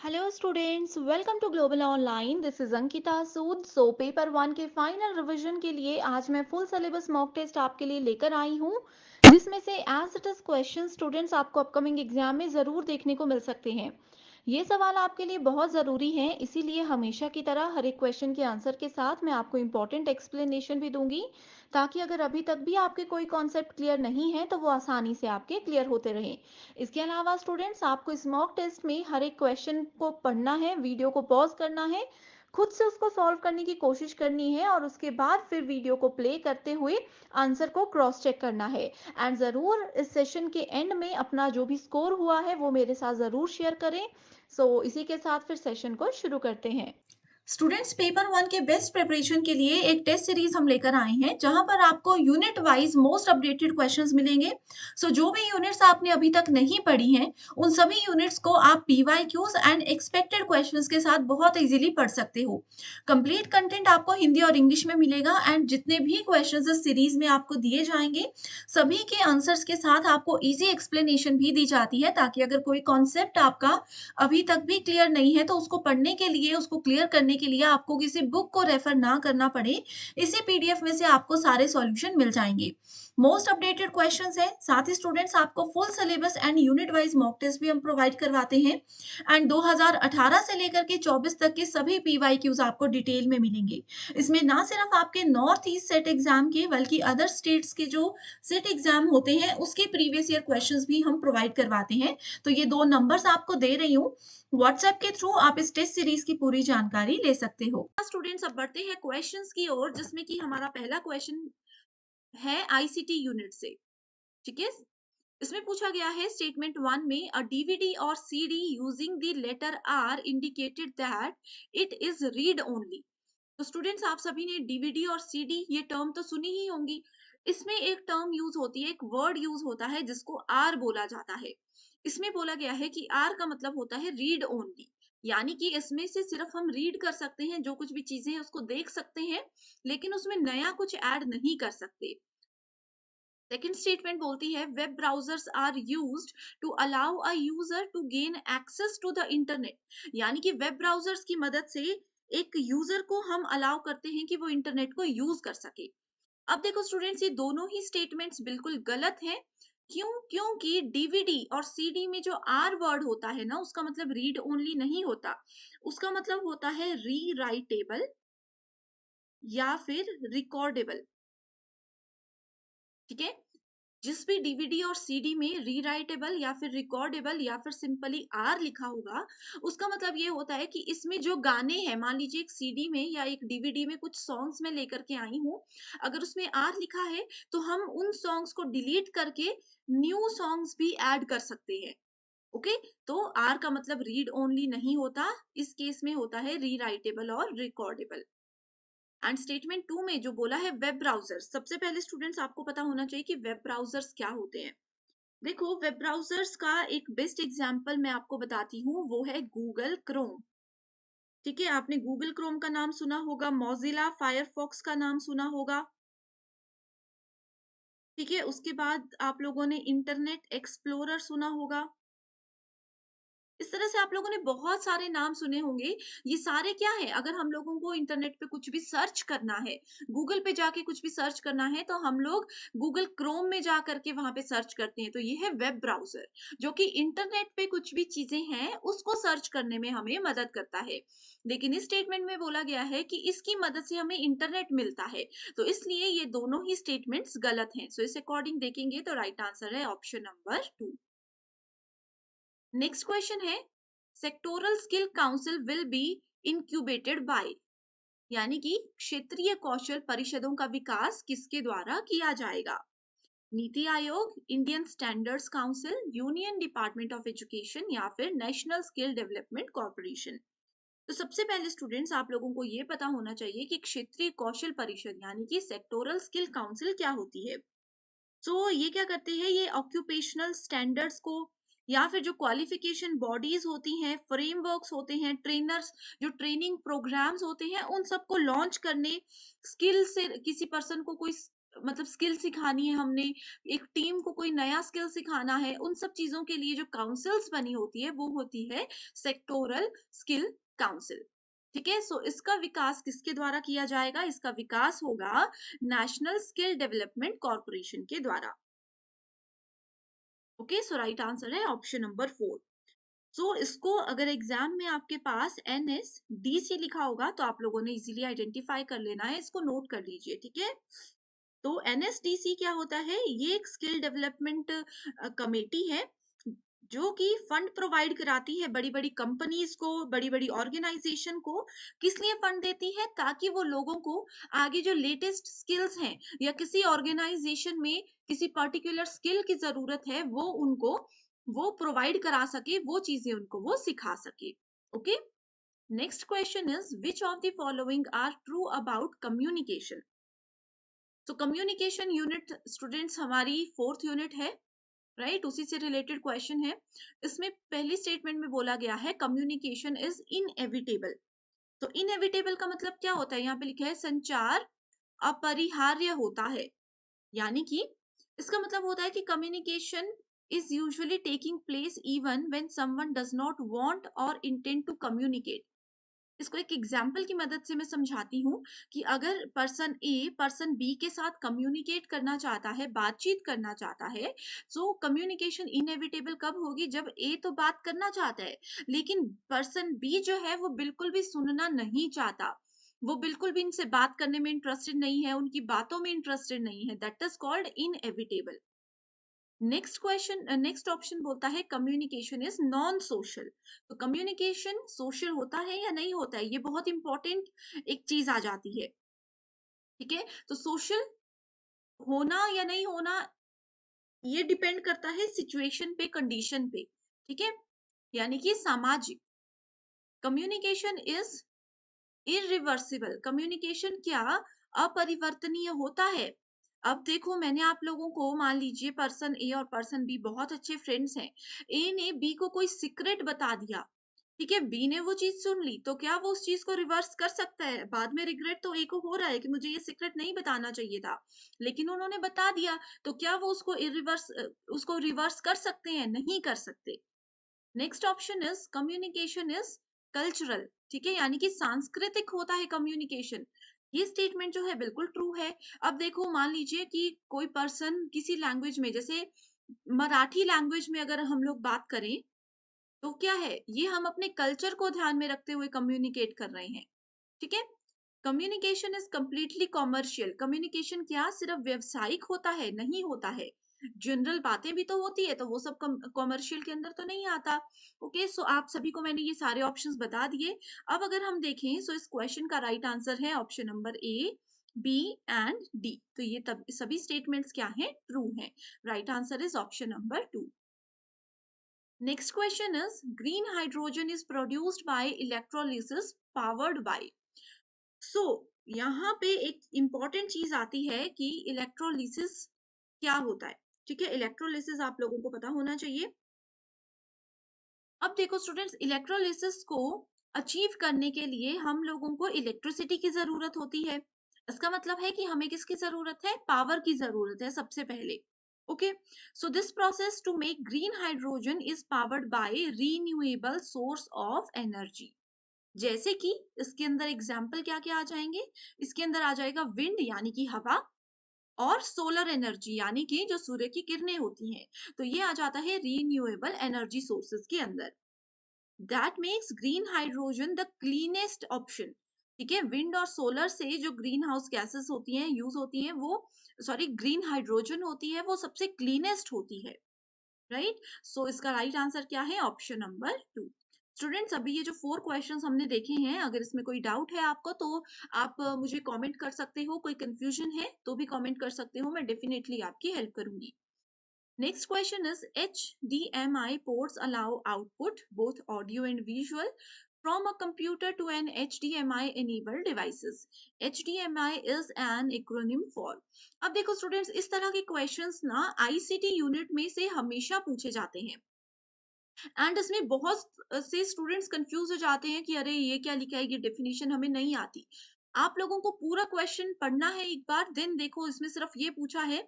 Hello students, welcome to Global Online. This is Ankita Sood. So paper one के final revision के लिए आज मैं फुल सिलेबस मॉक टेस्ट आपके लिए लेकर आई हूँ, जिसमें से as it is question students आपको अपकमिंग एग्जाम में ज़रूर देखने को मिल सकते हैं। ये सवाल आपके लिए बहुत ज़रूरी हैं, इसीलिए हमेशा की तरह हर एक क्वेश्चन के आंसर के साथ मैं आपको इंपॉर्टेंट एक्सप्लेनेशन भी दूंगी, ताकि अगर अभी तक भी आपके कोई कॉन्सेप्ट क्लियर नहीं है तो वो आसानी से आपके क्लियर होते रहें। इसके अलावा स्टूडेंट्स, आपको इस मॉक टेस्ट में हर एक क्वेश्चन को पढ़ना है, वीडियो को पॉज करना है, खुद से उसको सॉल्व करने की कोशिश करनी है और उसके बाद फिर वीडियो को प्ले करते हुए आंसर को क्रॉस चेक करना है। एंड ज़रूर इस सेशन के एंड में अपना जो भी स्कोर हुआ है वो मेरे साथ ज़रूर शेयर करें। इसी के साथ फिर सेशन को शुरू करते हैं। स्टूडेंट्स, पेपर वन के बेस्ट प्रिपरेशन के लिए एक टेस्ट सीरीज हम लेकर आए हैं जहां पर आपको unit wise most updated questions मिलेंगे। जो भी यूनिट्स आपने अभी तक नहीं पढ़ी हैं उन सभी यूनिट्स को आप पीवाईक्यूज एंड एक्सपेक्टेड क्वेश्चंस के साथ बहुत इजीली पढ़ सकते हो। कंप्लीट कंटेंट आपको हिंदी और इंग्लिश में मिलेगा एंड जितने भी क्वेश्चंस इस सीरीज में आपको दिए जाएंगे सभी के आंसर्स के साथ आपको इजी एक्सप्लेनेशन भी दी जाती है, ताकि अगर कोई कॉन्सेप्ट आपका अभी तक भी क्लियर नहीं है तो उसको पढ़ने के लिए, उसको क्लियर करने के लिए आपको किसी बुक को रेफर ना करना पड़े। इसी पीडीएफ में से आपको सारे सॉल्यूशन मिल जाएंगे। मोस्ट अपडेटेड क्वेश्चंस है, साथ ही स्टूडेंट्स आपको full syllabus and unit wise mock test भी हम प्रोवाइड करवाते हैं एंड 2018 से लेकर के 24 तक के सभी पीवाईक्यूज आपको डिटेल में मिलेंगे। इसमें ना सिर्फ आपके नॉर्थ ईस्ट सेट एग्जाम के बल्कि अदर स्टेट्स के जो सेट एग्जाम होते हैं उसके प्रीवियस ईयर क्वेश्चंस भी हम प्रोवाइड करवाते हैं। तो ये दो नंबर्स आपको दे रही हूँ, व्हाट्सएप के थ्रू आप इस टेस्ट सीरीज की पूरी जानकारी ले सकते हो। स्टूडेंट्स, अब बढ़ते हैं क्वेश्चंस की ओर, जिसमें कि हमारा पहला क्वेश्चन है आईसीटी यूनिट से। ठीक है, इसमें पूछा गया है स्टेटमेंट वन में अ डीवीडी और CD using the letter R indicated that it is read only. तो स्टूडेंट्स, आप सभी ने डीवीडी और सीडी ये टर्म तो सुनी ही होंगी। इसमें एक टर्म यूज होती है, एक वर्ड यूज होता है जिसको आर बोला जाता है। इसमें बोला गया है कि आर का मतलब होता है रीड ओनली, यानी कि इसमें से सिर्फ हम रीड कर सकते हैं, जो कुछ भी चीजें हैं उसको देख सकते हैं, लेकिन उसमें नया कुछ ऐड नहीं कर सकते। सेकेंड स्टेटमेंट बोलती है web browsers are used to allow a user to gain access to the internet, यानी कि वेब ब्राउजर्स की मदद से एक यूजर को हम अलाउ करते हैं कि वो इंटरनेट को यूज कर सके। अब देखो स्टूडेंट्स, ये दोनों ही स्टेटमेंट्स बिल्कुल गलत हैं। क्यों? क्योंकि डीवीडी और सीडी में जो आर वर्ड होता है ना, उसका मतलब रीड ओनली नहीं होता, उसका मतलब होता है री राइटेबल या फिर रिकॉर्डेबल। ठीक है, जिस भी डीवीडी और सीडी में रीराइटेबल या फिर रिकॉर्डेबल या फिर सिंपली आर लिखा होगा, उसका मतलब ये होता है कि इसमें जो गाने हैं, मान लीजिए एक सीडी में या एक डीवीडी में कुछ सॉन्ग्स में लेकर के आई हूँ, अगर उसमें आर लिखा है तो हम उन सॉन्ग्स को डिलीट करके न्यू सॉन्ग्स भी ऐड कर सकते हैं। ओके, तो आर का मतलब रीड ओनली नहीं होता, इस केस में होता है रीराइटेबल और रिकॉर्डेबल। एंड स्टेटमेंट टू में जो बोला है वेब ब्राउजर्स, सबसे पहले स्टूडेंट्स आपको पता होना चाहिए कि वेब ब्राउजर्स क्या होते हैं। देखो, वेब ब्राउजर्स का एक बेस्ट एग्जांपल मैं आपको बताती हूँ, वो है गूगल क्रोम। ठीक है, आपने गूगल क्रोम का नाम सुना होगा, मोजिला फायरफॉक्स का नाम सुना होगा। ठीक है, उसके बाद आप लोगों ने इंटरनेट एक्सप्लोरर सुना होगा। इस तरह से आप लोगों ने बहुत सारे नाम सुने होंगे। ये सारे क्या है, अगर हम लोगों को इंटरनेट पे कुछ भी सर्च करना है, गूगल पे जाके कुछ भी सर्च करना है, तो हम लोग गूगल क्रोम में जा करके वहां पे सर्च करते हैं। तो ये है वेब ब्राउजर, जो कि इंटरनेट पे कुछ भी चीजें हैं उसको सर्च करने में हमें मदद करता है। लेकिन इस स्टेटमेंट में बोला गया है कि इसकी मदद से हमें इंटरनेट मिलता है, तो इसलिए ये दोनों ही स्टेटमेंट्स गलत हैं। इस अकॉर्डिंग देखेंगे तो राइट आंसर है option number two. Next question है sectoral skill council will be incubated by, यानी कि क्षेत्रीय कौशल परिषदों का विकास किसके द्वारा किया जाएगा? NITI Aayog, Indian standards council, union department of education या फिर नेशनल स्किल डेवलपमेंट कॉर्पोरेशन। तो सबसे पहले स्टूडेंट्स, आप लोगों को ये पता होना चाहिए कि क्षेत्रीय कौशल परिषद यानी कि सेक्टोरल स्किल काउंसिल क्या होती है। ये क्या करते हैं, ये ऑक्यूपेशनल स्टैंडर्ड्स को या फिर जो क्वालिफिकेशन बॉडीज होती हैं, फ्रेमवर्क्स होते हैं, ट्रेनर्स, जो ट्रेनिंग प्रोग्राम्स होते हैं, उन सबको लॉन्च करने, स्किल से किसी पर्सन को कोई मतलब स्किल सिखानी है हमने, एक टीम को कोई नया स्किल सिखाना है, उन सब चीजों के लिए जो काउंसिल्स बनी होती है वो होती है सेक्टोरल स्किल काउंसिल। ठीक है, सो इसका विकास किसके द्वारा किया जाएगा? इसका विकास होगा नेशनल स्किल डेवलपमेंट कॉर्पोरेशन के द्वारा। ओके, सो राइट आंसर है ऑप्शन नंबर 4। सो इसको अगर एग्जाम में आपके पास NSDC लिखा होगा तो आप लोगों ने इजीली आइडेंटिफाई कर लेना है, इसको नोट कर लीजिए। ठीक है, तो NSDC क्या होता है? ये एक स्किल डेवलपमेंट कमेटी है जो कि फंड प्रोवाइड कराती है बड़ी बड़ी कंपनीज को, बड़ी बड़ी ऑर्गेनाइजेशन को। किस लिए फंड देती है? ताकि वो लोगों को आगे जो लेटेस्ट स्किल्स हैं या किसी ऑर्गेनाइजेशन में किसी पर्टिकुलर स्किल की जरूरत है वो उनको वो प्रोवाइड करा सके, वो चीजें उनको वो सिखा सके। Okay, next question is which of the following are true about communication? तो कम्युनिकेशन यूनिट स्टूडेंट्स हमारी 4th यूनिट है, राइट? उसी से रिलेटेड क्वेश्चन है। इसमें पहली स्टेटमेंट में बोला गया है कम्युनिकेशन इज इनएविटेबल। तो इनएविटेबल का मतलब क्या होता है? यहाँ पे लिखा है संचार अपरिहार्य होता है, यानी कि इसका मतलब होता है कि communication is usually taking place even when someone does not want और इंटेंड टू कम्युनिकेट। इसको एक एग्जाम्पल की मदद से मैं समझाती हूँ कि अगर पर्सन ए पर्सन बी के साथ कम्युनिकेट करना चाहता है, बातचीत करना चाहता है, सो कम्युनिकेशन इनएविटेबल कब होगी? जब ए तो बात करना चाहता है लेकिन पर्सन बी जो है वो बिल्कुल भी सुनना नहीं चाहता, वो बिल्कुल भी इनसे बात करने में इंटरेस्टेड नहीं है, उनकी बातों में इंटरेस्टेड नहीं है। That is called inevitable. Next question, next option बोलता है कम्युनिकेशन इज नॉन सोशल। तो कम्युनिकेशन सोशल होता है या नहीं होता है, ये बहुत इंपॉर्टेंट एक चीज आ जाती है। ठीक है, तो सोशल होना या नहीं होना ये डिपेंड करता है सिचुएशन पे, कंडीशन पे। ठीक है, यानी कि सामाजिक। Communication is irreversible. कम्युनिकेशन क्या अपरिवर्तनीय होता है? अब देखो, मैंने आप लोगों को, मान लीजिए पर्सन ए और पर्सन बी बहुत अच्छे फ्रेंड्स हैं, ए ने बी को कोई सीक्रेट बता दिया, ठीक है, बी ने वो चीज सुन ली, तो क्या वो उस चीज को रिवर्स कर सकता है? बाद में रिग्रेट तो ए को हो रहा है कि मुझे ये सीक्रेट नहीं बताना चाहिए था, लेकिन उन्होंने बता दिया, तो क्या वो उसको इरिवर्स उसको रिवर्स कर सकते हैं? नहीं कर सकते। Next option is communication is cultural. ठीक है, यानी कि सांस्कृतिक होता है कम्युनिकेशन। ये स्टेटमेंट जो है बिल्कुल ट्रू है। अब देखो, मान लीजिए कि कोई पर्सन किसी लैंग्वेज में, जैसे मराठी लैंग्वेज में अगर हम लोग बात करें, तो क्या है, ये हम अपने कल्चर को ध्यान में रखते हुए कम्युनिकेट कर रहे हैं। ठीक है, communication is completely commercial. Communication क्या सिर्फ व्यवसायिक होता है? नहीं होता है। जनरल बातें भी तो होती है, तो वो सब कॉमर्शियल के अंदर तो नहीं आता। ओके, सो आप सभी को मैंने ये सारे ऑप्शंस बता दिए। अब अगर हम देखें, सो इस क्वेश्चन का राइट आंसर है option number A, B and D. तो ये तब सभी स्टेटमेंट्स क्या हैं? ट्रू हैं। Right answer is option number 2। Next question is green hydrogen is produced by electrolysis powered by. So यहाँ पे एक इंपॉर्टेंट चीज आती है कि इलेक्ट्रोलिसिस क्या होता है। ठीक है, इलेक्ट्रोलिसिस आप लोगों को पता होना चाहिए। अब देखो स्टूडेंट्स, इलेक्ट्रोलिसिस को अचीव करने के लिए हम लोगों को इलेक्ट्रिसिटी की जरूरत होती है। इसका मतलब है कि हमें किसकी जरूरत है? पावर की जरूरत है सबसे पहले। Okay, so this process to make green hydrogen is powered by renewable source of energy. जैसे कि इसके अंदर एग्जाम्पल क्या क्या आ जाएंगे? इसके अंदर आ जाएगा विंड यानी कि हवा, और सोलर एनर्जी यानी कि जो सूर्य की किरणें होती हैं। तो ये आ जाता है रीन्यूएबल एनर्जी सोर्सेज के अंदर। That makes green hydrogen the cleanest option. ठीक है, विंड और सोलर से जो ग्रीन हाउस गैसेस होती हैं, यूज होती हैं, वो सॉरी ग्रीन हाइड्रोजन होती है, वो सबसे क्लीनेस्ट होती है। राइट, सो इसका राइट आंसर क्या है? Option number 2। स्टूडेंट्स, अभी ये जो 4 क्वेश्चंस हमने देखे हैं, अगर इसमें कोई डाउट है आपको तो आप मुझे कमेंट कर सकते हो। कोई कंफ्यूजन है तो भी कमेंट कर सकते हो, मैं डेफिनेटली आपकी हेल्प करूंगी। Next question is HDMI ports allow output, both audio and visual, from a computer to an HDMI enabled devices. HDMI is an acronym for. अब देखो स्टूडेंट्स, इस तरह के क्वेश्चंस ना ICT यूनिट में से हमेशा पूछे जाते हैं, एंड इसमें बहुत से स्टूडेंट्स कंफ्यूज हो जाते हैं कि अरे ये क्या लिखा है, ये डेफिनेशन हमें नहीं आती। आप लोगों को पूरा क्वेश्चन पढ़ना है एक बार, देन देखो इसमें सिर्फ ये पूछा है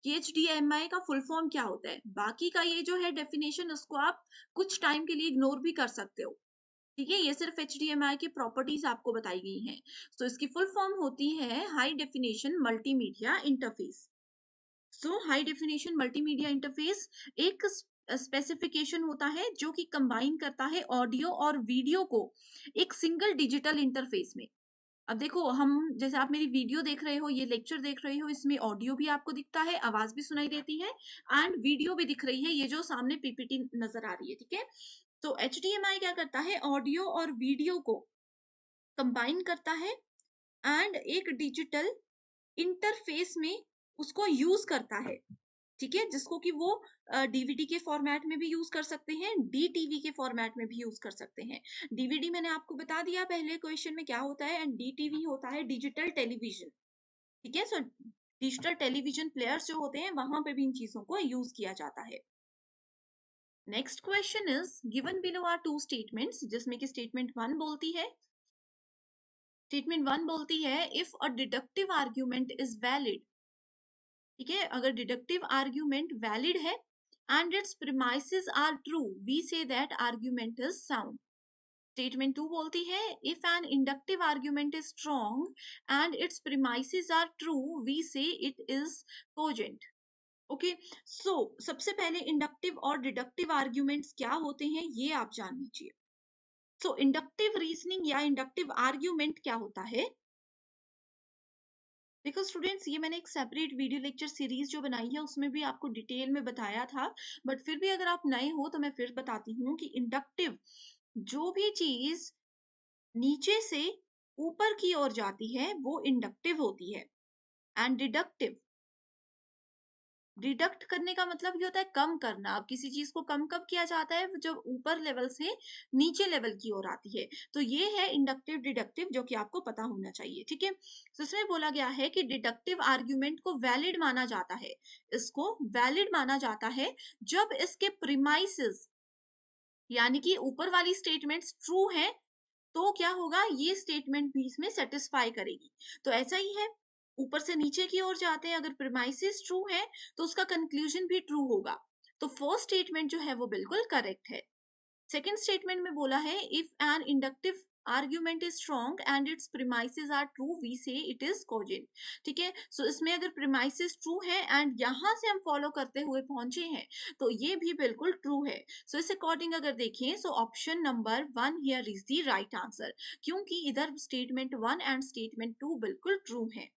कि एचडीएमआई का फुल फॉर्म क्या होता है। बाकी का ये जो है डेफिनेशन, उसको आप कुछ टाइम के लिए इग्नोर भी कर सकते हो। ठीक है, ये सिर्फ एचडीएमआई की प्रॉपर्टीज आपको बताई गई हैं। तो इसकी फुल फॉर्म होती है हाई डेफिनेशन मल्टीमीडिया इंटरफेस। सो हाई डेफिनेशन मल्टीमीडिया इंटरफेस एक स्पेसिफिकेशन होता है जो कि कंबाइन करता है ऑडियो और वीडियो को एक सिंगल डिजिटल इंटरफेस में। अब देखो, हम जैसे आप मेरी वीडियो देख रहे हो, ये लेक्चर देख रहे हो, इसमें ऑडियो भी आपको दिखता है, आवाज भी सुनाई देती है एंड वीडियो भी दिख रही है, ये जो सामने पीपीटी नजर आ रही है। ठीक है, तो एचडीएमआई क्या करता है, ऑडियो और वीडियो को कंबाइन करता है एंड एक डिजिटल इंटरफेस में उसको यूज करता है। ठीक है, जिसको कि वो डीवीडी के फॉर्मेट में भी यूज कर सकते हैं, डीटीवी के फॉर्मेट में भी यूज कर सकते हैं। डीवीडी मैंने आपको बता दिया पहले क्वेश्चन में क्या होता है, एंड डीटीवी होता है डिजिटल टेलीविजन। ठीक है, सो डिजिटल टेलीविजन प्लेयर्स जो होते हैं वहां पे भी इन चीजों को यूज किया जाता है। Next question is given below are two statements, जिसमें कि स्टेटमेंट वन बोलती है if a deductive argument is valid. ठीक है, अगर डिडक्टिव आर्ग्यूमेंट वैलिड है and its premises are true, we say that argument is sound. Statement two बोलती है if an inductive argument is strong and its premises are true, we say it is cogent. Okay, so सबसे पहले inductive और deductive arguments क्या होते हैं ये आप जान लीजिए। सो इंडक्टिव रीजनिंग या इंडक्टिव आर्ग्यूमेंट क्या होता है। देखो स्टूडेंट्स, ये मैंने एक सेपरेट वीडियो लेक्चर सीरीज जो बनाई है उसमें भी आपको डिटेल में बताया था, बट फिर भी अगर आप नए हो तो मैं फिर बताती हूँ कि इंडक्टिव जो भी चीज नीचे से ऊपर की ओर जाती है वो इंडक्टिव होती है। एंड डिडक्टिव, डिडक्ट करने का मतलब ये होता है कम करना। अब किसी चीज को कम कब किया जाता है, जब ऊपर लेवल से नीचे लेवल की ओर आती है। तो ये है इंडक्टिव डिडक्टिव, जो कि आपको पता होना चाहिए। ठीक है, तो इसमें बोला गया है कि डिडक्टिव आर्ग्यूमेंट को वैलिड माना जाता है। इसको वैलिड माना जाता है जब इसके प्रीमाइसेस, यानी कि ऊपर वाली स्टेटमेंट्स ट्रू है, तो क्या होगा, ये स्टेटमेंट भी इसमें सेटिस्फाई करेगी। तो ऐसा ही है, ऊपर से नीचे की ओर जाते हैं, अगर प्रीमाइसेस ट्रू है तो उसका कंक्लूजन भी ट्रू होगा। तो फर्स्ट स्टेटमेंट जो है वो बिल्कुल करेक्ट है। सेकेंड स्टेटमेंट में बोला है if an inductive argument is strong and its premises are true, we say it is cogent. ठीक है, सो इसमें अगर प्रीमाइसेस ट्रू है एंड यहां से हम फॉलो करते हुए पहुंचे हैं तो ये भी बिल्कुल ट्रू है। सो इस अकॉर्डिंग अगर देखें, so option number one here is the right answer, क्योंकि इधर statement one and statement two बिल्कुल ट्रू है।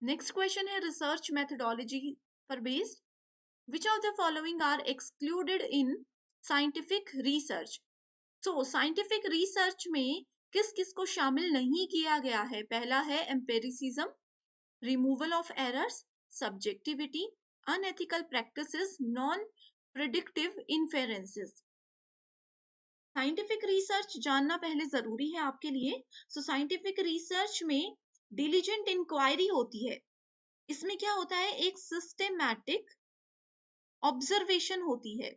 नेक्स्ट क्वेश्चन है रिसर्च मेथडोलॉजी पर based, which of the following are excluded in scientific research। so scientific research में किस किस को शामिल नहीं किया गया है। पहला है empiricism, removal of errors, subjectivity, unethical practices, non predictive inferences। Scientific research जानना पहले जरूरी है आपके लिए। सो साइंटिफिक रिसर्च में डिलीजेंट इंक्वायरी होती है। इसमें क्या होता है, एक सिस्टेमैटिक ऑब्जर्वेशन होती है।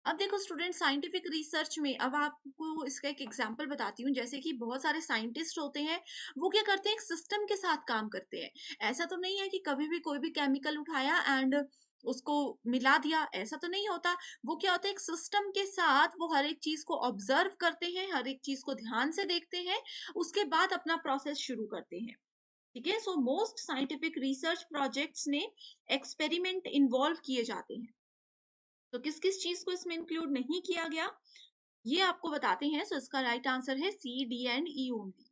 अब देखो स्टूडेंट, साइंटिफिक रिसर्च में अब आपको इसका एक एग्जांपल बताती हूँ। जैसे कि बहुत सारे साइंटिस्ट होते हैं, वो क्या करते हैं, एक सिस्टम के साथ काम करते हैं। ऐसा तो नहीं है कि कभी भी कोई भी केमिकल उठाया एंड उसको मिला दिया, ऐसा तो नहीं होता। वो क्या होता है, एक सिस्टम के साथ वो हर एक चीज को ऑब्जर्व करते हैं, हर एक चीज को ध्यान से देखते हैं, उसके बाद अपना प्रोसेस शुरू करते हैं। ठीक है, so most scientific research projects में एक्सपेरिमेंट इन्वॉल्व किए जाते हैं। तो किस किस चीज को इसमें इंक्लूड नहीं किया गया ये आपको बताते हैं। सो इसका राइट आंसर है सी, डी एंड ई ओनली।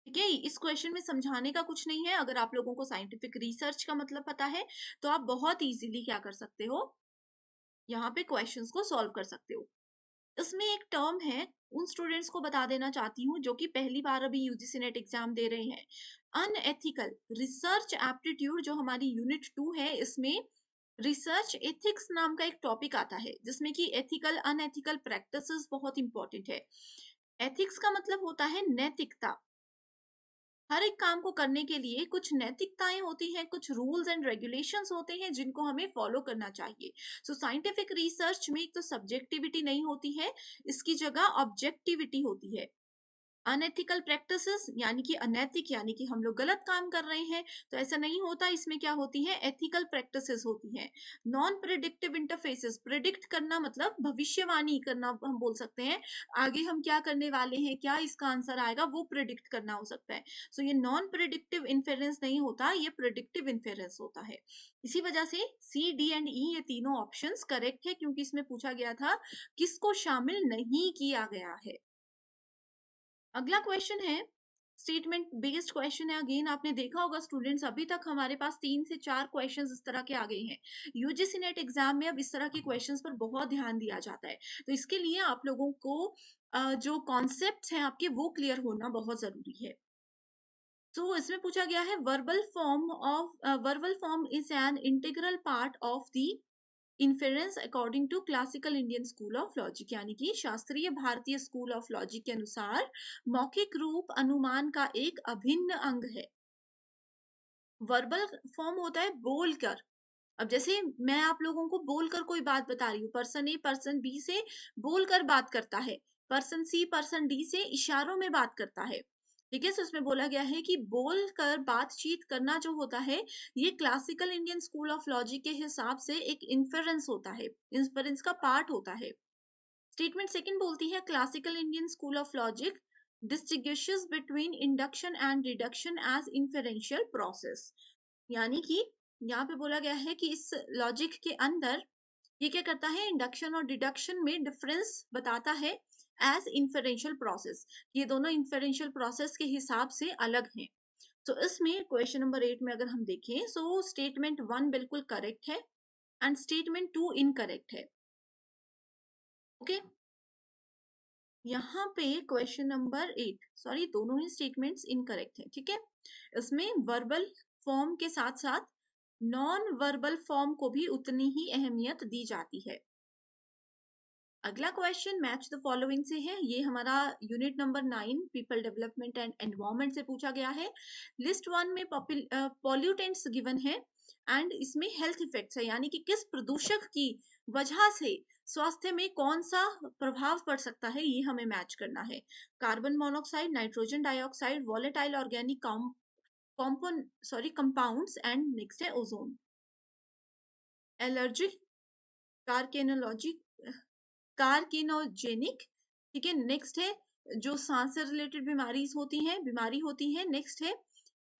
ठीक है, इस क्वेश्चन में समझाने का कुछ नहीं है। अगर आप लोगों को साइंटिफिक रिसर्च का मतलब पता है तो आप बहुत इजीली क्या कर सकते हो, यहाँ पे क्वेश्चंस को सॉल्व कर सकते हो। इसमें एक टर्म है, उन स्टूडेंट्स को बता देना चाहती हूँ जो कि पहली बार अभी यूजीसी नेट एग्जाम दे रहे हैं। अनएथिकल रिसर्च एप्टीट्यूड जो हमारी यूनिट 2 है, इसमें रिसर्च एथिक्स नाम का एक टॉपिक आता है, जिसमें कि एथिकल अनएथिकल प्रैक्टिसेस बहुत इंपॉर्टेंट है। एथिक्स का मतलब होता है नैतिकता। हर एक काम को करने के लिए कुछ नैतिकताएं होती हैं, कुछ रूल्स एंड रेगुलेशंस होते हैं जिनको हमें फॉलो करना चाहिए। सो साइंटिफिक रिसर्च में एक तो सब्जेक्टिविटी नहीं होती है, इसकी जगह ऑब्जेक्टिविटी होती है। अनएथिकल प्रैक्टिसेस यानी कि अनैतिक, यानी कि हम लोग गलत काम कर रहे हैं, तो ऐसा नहीं होता। इसमें क्या होती है, एथिकल प्रैक्टिसेस होती हैं। नॉन प्रिडिक्टिव इंटरफेसेस, प्रिडिक्ट करना मतलब भविष्यवाणी करना हम बोल सकते हैं, आगे हम क्या करने वाले हैं, क्या इसका आंसर आएगा, वो प्रिडिक्ट करना हो सकता है। सो ये नॉन प्रिडिक्टिव इन्फेरेंस नहीं होता, ये प्रिडिक्टिव इन्फेरेंस होता है। इसी वजह से सी, डी एंड ई ये तीनों ऑप्शंस करेक्ट है, क्योंकि इसमें पूछा गया था किसको शामिल नहीं किया गया है। अगला क्वेश्चन है, स्टेटमेंट बेस्ड क्वेश्चन है। अगेन आपने देखा होगा स्टूडेंट्स, अभी तक हमारे पास 3 से 4 क्वेश्चंस इस तरह के आ गए हैं। यूजीसी नेट एग्जाम में अब इस तरह के क्वेश्चंस पर बहुत ध्यान दिया जाता है, तो इसके लिए आप लोगों को जो कॉन्सेप्ट्स हैं आपके, वो क्लियर होना बहुत जरूरी है। तो इसमें पूछा गया है, verbal form is an integral part of the inference according to classical Indian school of logic, यानी कि शास्त्रीय भारतीय स्कूल ऑफ लॉजिक के अनुसार मौखिक रूप अनुमान का एक अभिन्न अंग है। वर्बल फॉर्म होता है बोलकर। अब जैसे मैं आप लोगों को बोलकर कोई बात बता रही हूँ, पर्सन ए पर्सन बी से बोलकर बात करता है, पर्सन सी पर्सन डी से इशारों में बात करता है। ठीक है, तो इसमें बोला गया है कि बोलकर बातचीत करना जो होता है, ये classical Indian school of logic के हिसाब से एक इन्फेरेंस होता है, इन्फेरेंस का पार्ट होता है। स्टेटमेंट सेकंड बोलती है, classical Indian school of logic distinguishes between induction and deduction as inferential process, यानी कि यहाँ पे बोला गया है कि इस लॉजिक के अंदर ये क्या करता है, इंडक्शन और डिडक्शन में डिफरेंस बताता है एज इन्फेरेंशियल प्रोसेस। ये दोनों इन्फेरेंशियल प्रोसेस के हिसाब से अलग हैं। तो इसमें क्वेश्चन नंबर 8 में अगर हम देखें, सो स्टेटमेंट 1 बिल्कुल करेक्ट है एंड स्टेटमेंट 2 इनकरेक्ट है। ओके, यहाँ पे क्वेश्चन नंबर 8, सॉरी, दोनों ही स्टेटमेंट्स इनकरेक्ट है। ठीक है, इसमें वर्बल फॉर्म के साथ साथ नॉन वर्बल फॉर्म को भी उतनी ही अहमियत दी जाती है। अगला क्वेश्चन मैच द फॉलोइंग से है। ये हमारा unit number 9 people development and environment से पूछा गया है। लिस्ट 1 में पॉल्यूटेंट्स गिवन है एंड इसमें हेल्थ इफेक्ट्स है, यानी कि किस प्रदूषक की वजह से स्वास्थ्य में कौन सा प्रभाव पड़ सकता है, ये हमें मैच करना है। Carbon monoxide, nitrogen dioxide, volatile organic compounds and next है ओजोन। एलर्जिक, कार्केनोलॉजी, कार्किनोजेनिक। ठीक है, नेक्स्ट है जो सांस से रिलेटेड बीमारी होती है। नेक्स्ट है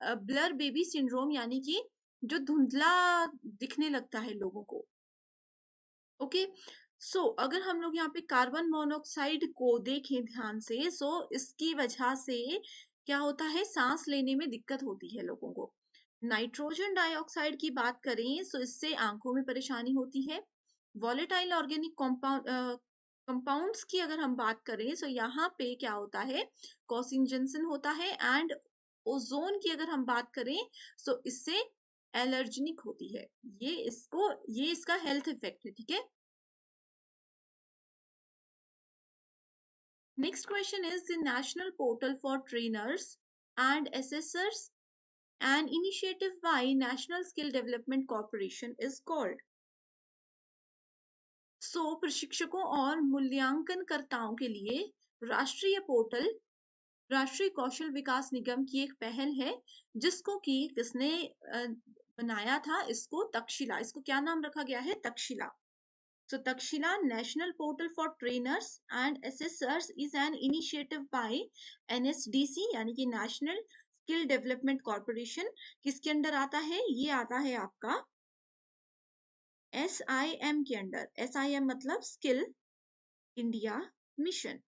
ब्लर बेबी सिंड्रोम, यानी कि जो धुंधला दिखने लगता है लोगों को। ओके, सो अगर हम लोग यहाँ पे कार्बन मोनोऑक्साइड को देखें ध्यान से, सो इसकी वजह से क्या होता है, सांस लेने में दिक्कत होती है लोगों को। नाइट्रोजन डाइऑक्साइड की बात करें, सो इससे आंखों में परेशानी होती है। वॉलेटाइल ऑर्गेनिक कंपाउंड्स की अगर हम बात करें, सो यहाँ पे क्या होता है, कॉसिंजेंसन होता है। एंड ओजोन की अगर हम बात करें, सो इससे एलर्जेनिक होती है। ये इसका हेल्थ इफेक्ट है। ठीक है, next question is the national portal for trainers and assessors, an initiative by National Skill Development Corporation is called. प्रशिक्षकों और मूल्यांकनकर्ताओं के लिए राष्ट्रीय पोर्टल राष्ट्रीय कौशल विकास निगम की एक पहल है, जिसको कि किसने बनाया था, इसको तक्षशिला, इसको क्या नाम रखा गया है, Takshashila. So Takshila National Portal for Trainers and Assessors is an initiative by NSDC, यानी कि नेशनल स्किल डेवलपमेंट कॉर्पोरेशन। किसके अंडर आता है, ये आता है आपका SIM के अंडर। SIM मतलब स्किल इंडिया मिशन,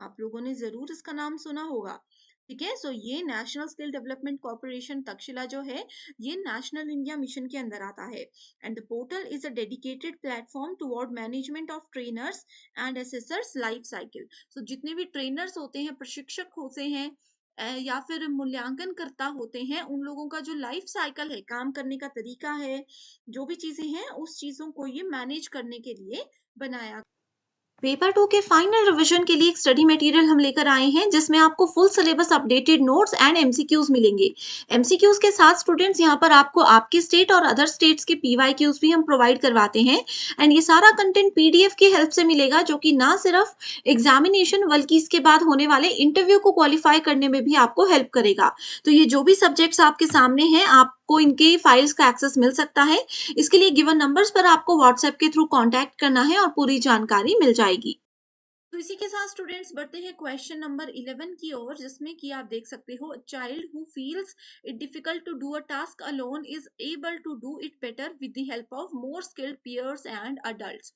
आप लोगों ने जरूर इसका नाम सुना होगा। ठीक है, सो ये national skill development corporation Takshashila जो है, ये नेशनल इंडिया मिशन के अंदर आता है। And the portal is a dedicated platform toward management of trainers and assessors life cycle. So जितने भी ट्रेनर्स होते हैं, प्रशिक्षक होते हैं या फिर मूल्यांकन करता होते हैं, उन लोगों का जो लाइफ साइकिल है, काम करने का तरीका है, जो भी चीजें हैं, उस चीजों को ये मैनेज करने के लिए बनाया। पेपर 2 के फाइनल रिवीजन के लिए एक स्टडी मटेरियल हम लेकर आए हैं जिसमें आपको full syllabus updated notes and MCQs मिलेंगे। एमसीक्यूज के साथ स्टूडेंट्स यहाँ पर आपको आपके स्टेट और अदर स्टेट्स के पीवाईक्यूज भी हम प्रोवाइड करवाते हैं। एंड ये सारा कंटेंट पीडीएफ की हेल्प से मिलेगा, जो कि ना सिर्फ एग्जामिनेशन बल्कि इसके बाद होने वाले इंटरव्यू को क्वालिफाई करने में भी आपको हेल्प करेगा। तो ये जो भी सब्जेक्ट्स आपके सामने हैं, आपको इनके फाइल्स का एक्सेस मिल सकता है। इसके लिए गिवन नंबर्स पर आपको व्हाट्सएप के थ्रू कांटेक्ट करना है और पूरी जानकारी मिल जाएगी। तो इसी के साथ स्टूडेंट्स बढ़ते हैं क्वेश्चन नंबर 11 की ओर, जिसमें कि आप देख सकते हो, child who feels it difficult to do a task alone is able to do it better with the help of more skilled peers and adults.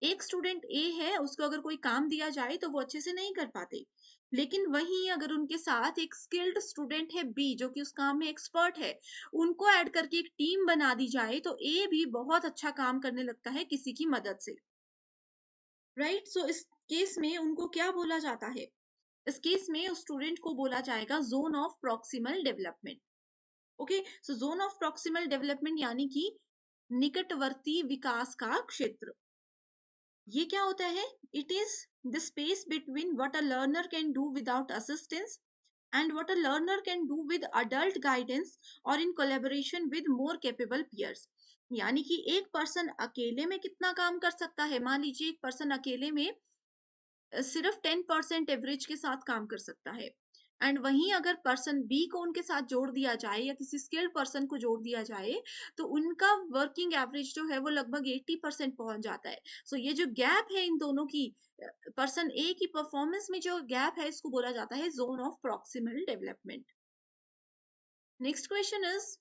एक स्टूडेंट ए है, उसको अगर कोई काम दिया जाए तो वो अच्छे से नहीं कर पाते, लेकिन वहीं अगर उनके साथ एक स्किल्ड स्टूडेंट है बी, जो कि उस काम में एक्सपर्ट है, उनको ऐड करके एक टीम बना दी जाए तो ए भी बहुत अच्छा काम करने लगता है किसी की मदद से। राइट, सो इस केस में उनको क्या बोला जाता है? इस केस में उस स्टूडेंट को बोला जाएगा zone of proximal development. Okay, so zone of proximal development यानी कि निकटवर्ती विकास का क्षेत्र। ये क्या होता है? It is the space between what a learner can do without assistance and what a learner can do with adult guidance और in collaboration with more capable peers. यानी कि एक पर्सन अकेले में कितना काम कर सकता है। मान लीजिए एक पर्सन अकेले में सिर्फ 10% एवरेज के साथ काम कर सकता है, एंड वहीं अगर पर्सन बी को उनके साथ जोड़ दिया जाए या किसी स्किल्ड पर्सन को जोड़ दिया जाए तो उनका वर्किंग एवरेज जो है वो लगभग 80% पहुंच जाता है। सो ये जो गैप है इन दोनों की, पर्सन ए की परफॉर्मेंस में जो गैप है, इसको बोला जाता है zone of proximal development. Next question is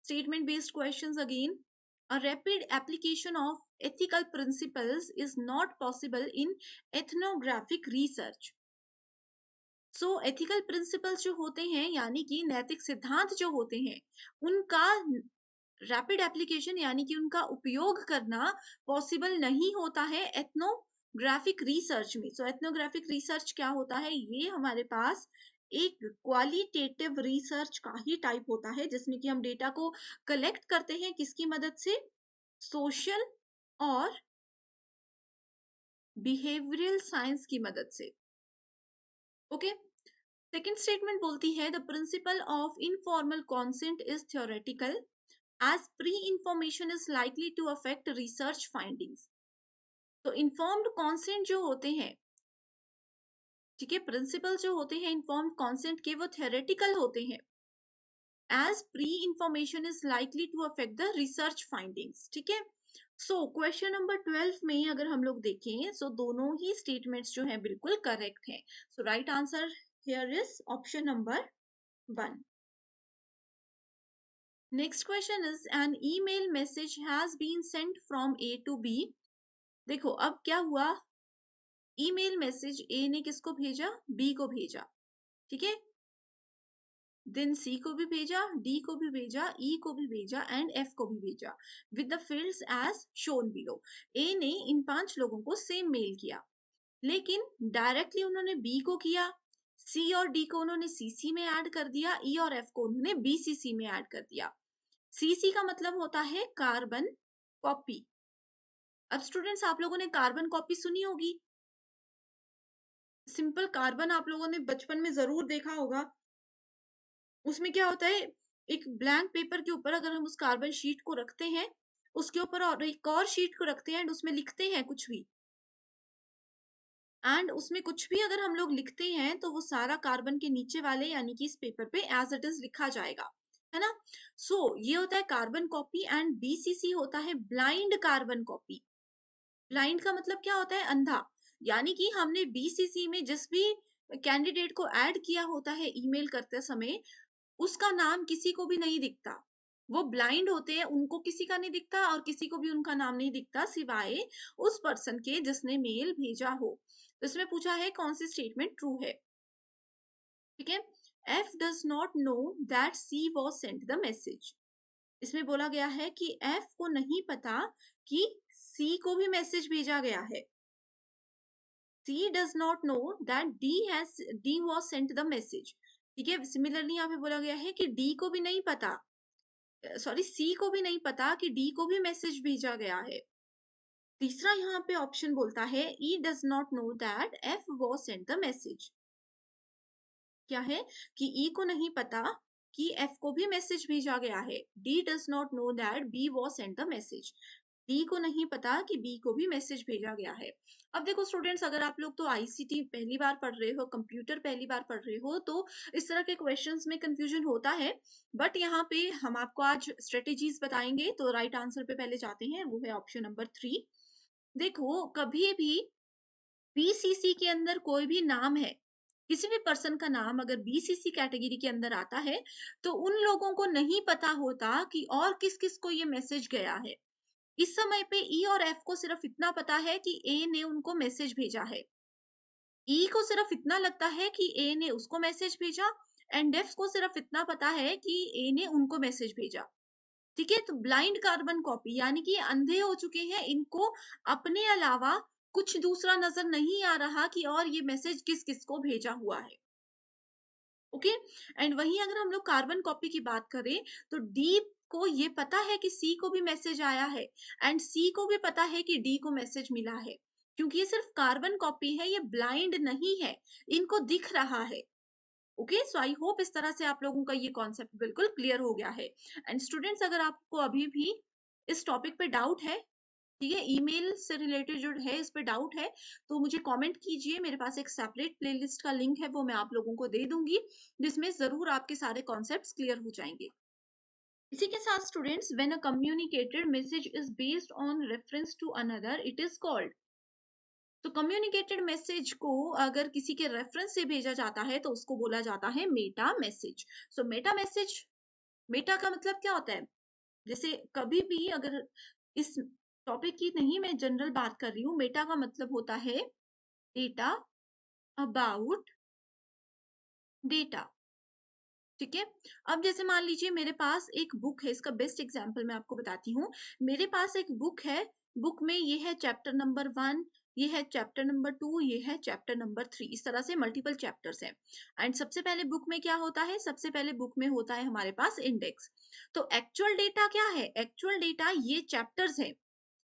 statement based questions again. A rapid application of ethical principles is not possible in ethnographic research. So ethical principles जो होते हैं, यानी कि नैतिक सिद्धांत जो होते हैं, उनका रैपिड एप्लीकेशन यानी कि उनका उपयोग करना पॉसिबल नहीं होता है एथनोग्राफिक रिसर्च में। सो एथनोग्राफिक रिसर्च क्या होता है? ये हमारे पास एक क्वालिटेटिव रिसर्च का ही टाइप होता है, जिसमें कि हम डेटा को कलेक्ट करते हैं किसकी मदद से? सोशल और बिहेवियरल साइंस की मदद से। ओके, सेकेंड स्टेटमेंट बोलती है the principle of informal consent is theoretical as pre information is likely to affect research findings. तो इन्फॉर्म्ड कॉन्सेंट जो होते हैं, ठीक है, प्रिंसिपल जो होते हैं इन्फॉर्म्ड कॉन्सेंट के, वो थ्योरेटिकल होते हैं। As pre information is likely to affect the research findings. ठीक है, सो क्वेश्चन नंबर 12 में अगर हम लोग देखें, सो दोनों ही स्टेटमेंट्स जो हैं बिल्कुल करेक्ट हैं। So right answer here is option number 1. Next question is an email message has been sent from A to B. देखो अब क्या हुआ, ईमेल मैसेज ए ने किसको भेजा? बी को भेजा। ठीक है, देन सी को भी भेजा, डी को भी भेजा, ई को भी भेजा एंड एफ को भी भेजा with the fields as shown below. A ने इन 5 लोगों को सेम मेल किया, लेकिन डायरेक्टली उन्होंने बी को किया, सी और डी को उन्होंने सीसी में ऐड कर दिया, ई और एफ को उन्होंने बीसीसी में ऐड कर दिया। सीसी का मतलब होता है कार्बन कॉपी। अब स्टूडेंट्स, आप लोगों ने कार्बन कॉपी सुनी होगी। सिंपल कार्बन आप लोगों ने बचपन में जरूर देखा होगा। उसमें क्या होता है, एक ब्लैंक पेपर के ऊपर अगर हम उस कार्बन शीट को रखते हैं, उसके ऊपर और एक और शीट को रखते हैं एंड उसमें लिखते हैं कुछ भी, एंड उसमें कुछ भी अगर हम लोग लिखते हैं तो वो सारा कार्बन के नीचे वाले यानी कि इस पेपर पे एज इट इज लिखा जाएगा, है ना। सो ये होता है कार्बन कॉपी एंड बीसीसी होता है ब्लाइंड कार्बन कॉपी। ब्लाइंड का मतलब क्या होता है? अंधा। यानी कि हमने बीसीसी में जिस भी कैंडिडेट को ऐड किया होता है ईमेल करते समय, उसका नाम किसी को भी नहीं दिखता। वो ब्लाइंड होते हैं, उनको किसी का नहीं दिखता और किसी को भी उनका नाम नहीं दिखता सिवाय उस पर्सन के जिसने मेल भेजा हो। तो इसमें पूछा है कौन सी स्टेटमेंट ट्रू है। ठीक है, F does not know that C was sent the message. इसमें बोला गया है कि एफ को नहीं पता कि सी को भी मैसेज भेजा गया है। C does not know that D was sent the message। ठीक है, सिमिलरली यहाँ पे बोला गया है कि D को भी नहीं पता, सॉरी C को भी नहीं पता कि D को भी मैसेज भेजा गया है। तीसरा यहाँ पे ऑप्शन बोलता है E does not know that F was sent the message. क्या है कि ई को नहीं पता कि एफ को भी मैसेज भेजा गया है। D does not know that B was sent the message. D को नहीं पता कि बी को भी मैसेज भेजा गया है। अब देखो स्टूडेंट्स, अगर आप लोग तो आईसीटी पहली बार पढ़ रहे हो, कंप्यूटर पहली बार पढ़ रहे हो, तो इस तरह के क्वेश्चंस में कंफ्यूजन होता है। बट यहाँ पे हम आपको आज स्ट्रेटेजीज बताएंगे। तो राइट आंसर पे पहले जाते हैं, वो है ऑप्शन नंबर 3। देखो, कभी भी बीसीसी के अंदर कोई भी नाम है, किसी भी पर्सन का नाम अगर बीसीसी कैटेगरी के अंदर आता है, तो उन लोगों को नहीं पता होता कि और किस किस को ये मैसेज गया है। इस समय पे ई और एफ को सिर्फ इतना पता है कि ए ने उनको मैसेज भेजा है। ई को सिर्फ इतना लगता है कि ए ने उसको मैसेज भेजा, एंड एफ को सिर्फ इतना पता है कि ए ने उनको मैसेज भेजा। ठीक है, तो ब्लाइंड कार्बन कॉपी यानी कि अंधे हो चुके हैं, इनको अपने अलावा कुछ दूसरा नजर नहीं आ रहा कि और ये मैसेज किस किस को भेजा हुआ है। ओके, एंड वहीं अगर हम लोग कार्बन कॉपी की बात करें, तो डी को ये पता है कि सी को भी मैसेज आया है, एंड सी को भी पता है कि डी को मैसेज मिला है। क्योंकि ये सिर्फ कार्बन कॉपी है, ये ब्लाइंड नहीं है, इनको दिख रहा है। ओके, सो आई होप इस तरह से आप लोगों का ये कॉन्सेप्ट बिल्कुल क्लियर हो गया है। एंड स्टूडेंट्स, अगर आपको अभी भी इस टॉपिक पे डाउट है, ठीक है, ईमेल से रिलेटेड जो है इस पे डाउट है, तो मुझे कमेंट कीजिए। मेरे पास एक सेपरेट प्लेलिस्ट का लिंक है, वो मैं आप लोगों को दे दूंगी, जिसमें जरूर आपके सारे कॉन्सेप्ट्स क्लियर हो जाएंगे। इसी के साथ students, when a communicated message is based on reference to another, it is called. तो कम्युनिकेटेड मैसेज को अगर किसी के रेफरेंस से भेजा जाता है, तो उसको बोला जाता है मेटा मैसेज। सो मेटा मैसेज, मेटा का मतलब क्या होता है? जैसे कभी भी अगर इस टॉपिक की नहीं, मैं जनरल बात कर रही हूँ, मेटा का मतलब होता है डेटा अबाउट डेटा। ठीक है, अब जैसे मान लीजिए मेरे पास एक बुक है, इसका बेस्ट एग्जांपल मैं आपको बताती हूँ। मेरे पास एक बुक है, बुक में ये है चैप्टर नंबर 1, ये है चैप्टर नंबर 2, ये है चैप्टर नंबर 3, इस तरह से मल्टीपल चैप्टर्स हैं। एंड सबसे पहले बुक में क्या होता है? सबसे पहले बुक में होता है हमारे पास इंडेक्स। तो एक्चुअल डेटा क्या है? एक्चुअल डेटा ये चैप्टर्स है,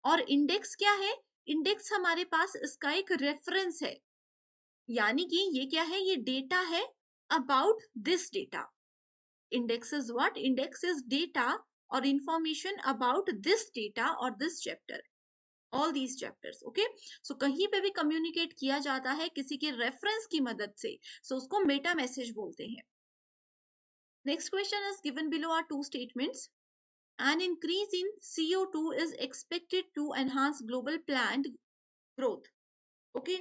और इंडेक्स क्या है? इंडेक्स हमारे पास इसका एक रेफरेंस है, यानी कि ये क्या है? ये डेटा है about this data. Index is what? Index is data और इंफॉर्मेशन अबाउट दिस डेटा और this chapter, all these chapters. Okay, so कहीं पे भी कम्युनिकेट किया जाता है किसी के रेफरेंस की मदद से, सो उसको मेटा मैसेज बोलते हैं। Next question is given below are two statements. An increase in CO2 is expected to enhance global plant growth. Okay,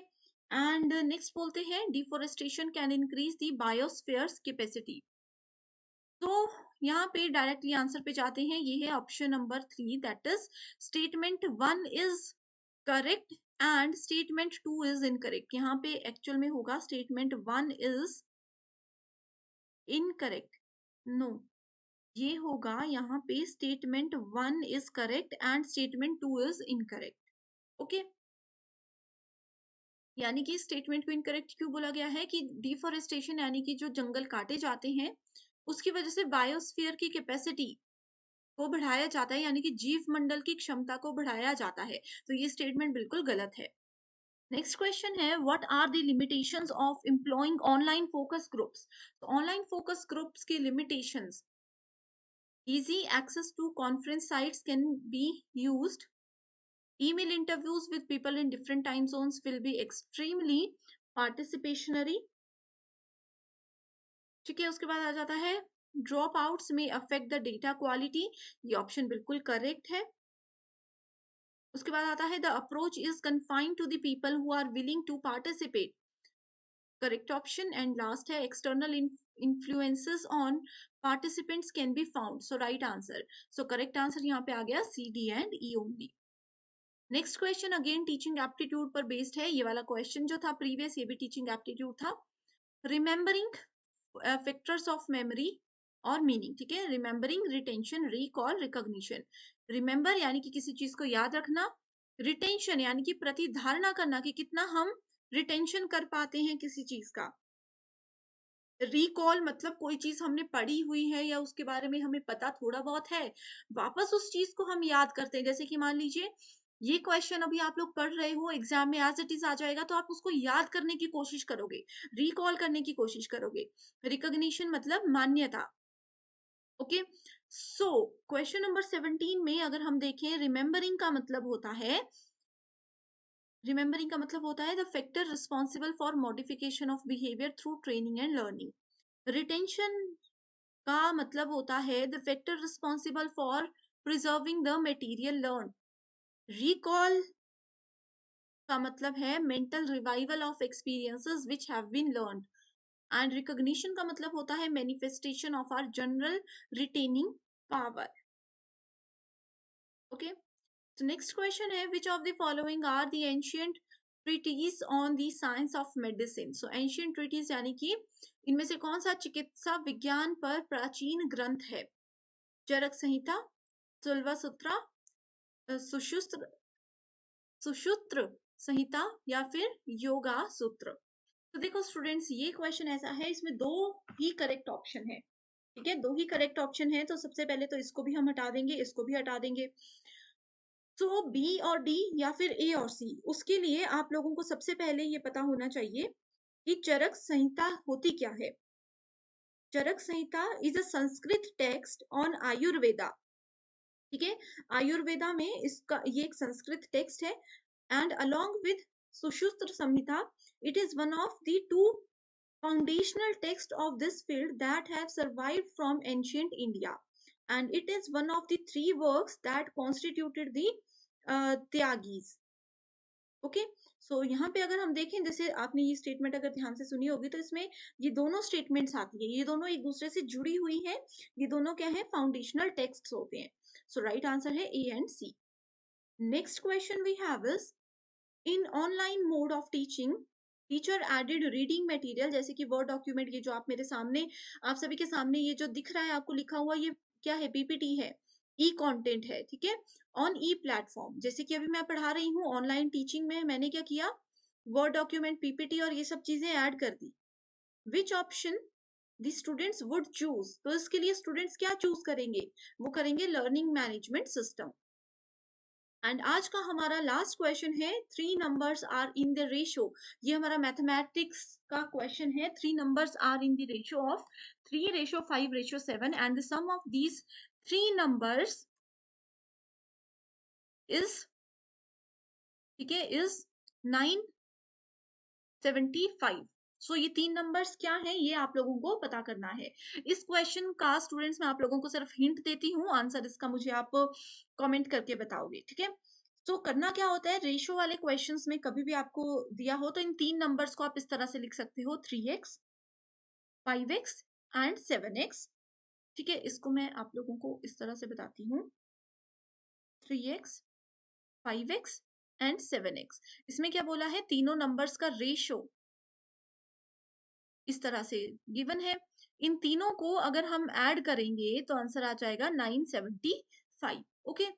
and next बोलते हैं deforestation can increase the biosphere's capacity. तो यहाँ पे डायरेक्टली आंसर पे जाते हैं, ये है option number 3, that is statement 1 is correct and statement 2 is incorrect. यहाँ पे एक्चुअल में होगा स्टेटमेंट 1 इज इनकरेक्ट, नो, ये होगा यहाँ पे statement 1 is correct and statement 2 is incorrect. Okay, यानी कि स्टेटमेंट को इनकरेक्ट क्यों बोला गया है? कि डिफोरेस्टेशन यानी कि जो जंगल काटे जाते हैं, उसकी वजह से बायोस्फीयर की कैपेसिटी को बढ़ाया जाता है, यानी कि जीव मंडल की क्षमता को बढ़ाया जाता है। तो ये स्टेटमेंट बिल्कुल गलत है। नेक्स्ट क्वेश्चन है, what are the limitations of employing online focus groups? तो ऑनलाइन फोकस ग्रुप्स की limitations: easy access to conference sites can be used, email interviews with people in different time zones will be extremely participatory। ठीक है, उसके बाद आ जाता है dropouts में अफेक्ट द डेटा क्वालिटी, ये ऑप्शन बिल्कुल करेक्ट है। उसके बाद आता है the approach is confined to the people who are willing to participate, correct option. And last है external influences on participants can be found, so right answer. So correct answer यहाँ पे आ गया C, D and E only. Next question again teaching aptitude पर based है। ये वाला question जो था प्रीवियस, ये भी टीचिंग एप्टीट्यूड था। रिमेम्बरिंग फैक्टर्स ऑफ मेमोरी और मीनिंग। ठीक है, remembering, retention, recall, recognition. Remember यानी कि किसी चीज को याद रखना, रिटेंशन यानी कि प्रतिधारणा करना कि कितना हम रिटेंशन कर पाते हैं किसी चीज का, रिकॉल मतलब कोई चीज हमने पढ़ी हुई है या उसके बारे में हमें पता थोड़ा बहुत है, वापस उस चीज को हम याद करते हैं। जैसे कि मान लीजिए ये क्वेश्चन अभी आप लोग पढ़ रहे हो, एग्जाम में एज इट इज आ जाएगा, तो आप उसको याद करने की कोशिश करोगे, रिकॉल करने की कोशिश करोगे। रिकॉग्निशन मतलब मान्यता। ओके, सो क्वेश्चन नंबर 17 में अगर हम देखें, रिमेंबरिंग का मतलब होता है the factor responsible for modification of behaviour through training and learning. Retention का मतलब होता है the factor responsible for preserving the material learn. Recall का मतलब है mental revival of experiences which have been learned. And recognition का मतलब होता है manifestation of our general retaining power. Okay, तो नेक्स्ट क्वेश्चन है which of the following are the ancient treatises on the science of medicine. So ancient treaties यानी कि इनमें से कौन सा चिकित्सा विज्ञान पर प्राचीन ग्रंथ है? चरक संहिता, तुलवा सूत्रा, सुश्रुत सुश्रुत संहिता या फिर योगा सूत्र। तो देखो स्टूडेंट्स, ये क्वेश्चन ऐसा है, इसमें दो ही करेक्ट ऑप्शन है। ठीक है, दो ही करेक्ट ऑप्शन है, तो सबसे पहले तो इसको भी हम हटा देंगे, इसको भी हटा देंगे। तो बी और डी या फिर ए और सी, उसके लिए आप लोगों को सबसे पहले ये पता होना चाहिए कि चरक संहिता होती क्या है। Charaka Samhita is a Sanskrit text on Ayurveda. ठीक है, आयुर्वेदा में इसका ये एक संस्कृत टेक्स्ट है। And along with Sushruta Samhita, it is one of the two foundational text of this field that have survived from ancient India, and it is one of the three works that constituted the Tyagis. Okay, so यहाँ पे अगर हम देखें, जैसे आपने ये statement अगर ध्यान से सुनी होगी, तो इसमें ये दोनों स्टेटमेंट्स आती है, ये दोनों एक दूसरे से जुड़ी हुई है, ये दोनों क्या है, फाउंडेशनल टेक्स्ट होते हैं। सो राइट आंसर है A and C. Next question we have is in online mode of teaching teacher aided reading material, जैसे कि वर्ड डॉक्यूमेंट, ये जो आप मेरे सामने, आप सभी के सामने ये जो दिख रहा है आपको लिखा हुआ, ये क्या है, पीपीटी है, ई कंटेंट है। ठीक है, ऑन ई प्लेटफॉर्म, जैसे कि अभी मैं पढ़ा रही हूँ ऑनलाइन टीचिंग में, मैंने क्या किया, वर्ड डॉक्यूमेंट, पीपीटी और ये सब चीजें ऐड कर दी। Which option the students would choose, तो इसके लिए स्टूडेंट्स क्या चूज करेंगे, वो करेंगे लर्निंग मैनेजमेंट सिस्टम। एंड आज का हमारा लास्ट क्वेश्चन है, three numbers are in the ratio. ये हमारा मैथमेटिक्स का क्वेश्चन है, three numbers are in the ratio of 3:5:7 and the sum of these three numbers is, ठीक है, इज 975। सो ये तीन नंबर्स क्या है, ये आप लोगों को पता करना है। इस क्वेश्चन का स्टूडेंट्स मैं आप लोगों को सिर्फ हिंट देती हूँ, आंसर इसका मुझे आप कमेंट करके बताओगे। ठीक है, तो करना क्या होता है, रेशियो वाले क्वेश्चंस में कभी भी आपको दिया हो तो इन तीन नंबर्स को आप इस तरह से लिख सकते हो, 3x, 5x एंड 7x। ठीक है, इसको मैं आप लोगों को इस तरह से बताती हूँ, 3x, 5x एंड 7x। इसमें क्या बोला है, तीनों नंबर्स का रेशियो इस तरह से गिवन है। इन तीनों को अगर हम ऐड करेंगे तो आंसर आ जाएगा 975। ओके,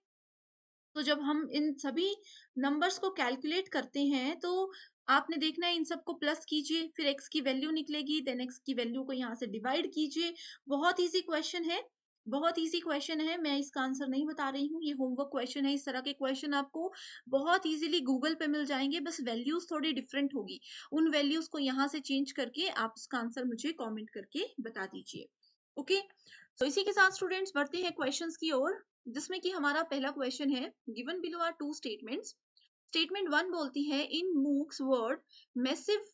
तो जब हम इन सभी नंबर्स को कैलकुलेट करते हैं तो आपने देखना है, इन सबको प्लस कीजिए, फिर x की वैल्यू निकलेगी, देन x की वैल्यू को यहाँ से डिवाइड कीजिए। बहुत इजी क्वेश्चन है, बहुत इजी क्वेश्चन है, मैं इसका आंसर नहीं बता रही हूँ, ये होमवर्क क्वेश्चन है। इस तरह के क्वेश्चन आपको बहुत इजीली गूगल पे मिल जाएंगे, बस वैल्यूज थोड़ी डिफरेंट होगी, उन वैल्यूज को यहाँ से चेंज करके आप उसका आंसर मुझे कॉमेंट करके बता दीजिए। ओके, तो इसी के साथ स्टूडेंट्स बढ़ते हैं क्वेश्चंस की ओर, जिसमें कि हमारा पहला क्वेश्चन है, given below are two statements. Statement 1 बोलती है in MOOCs word massive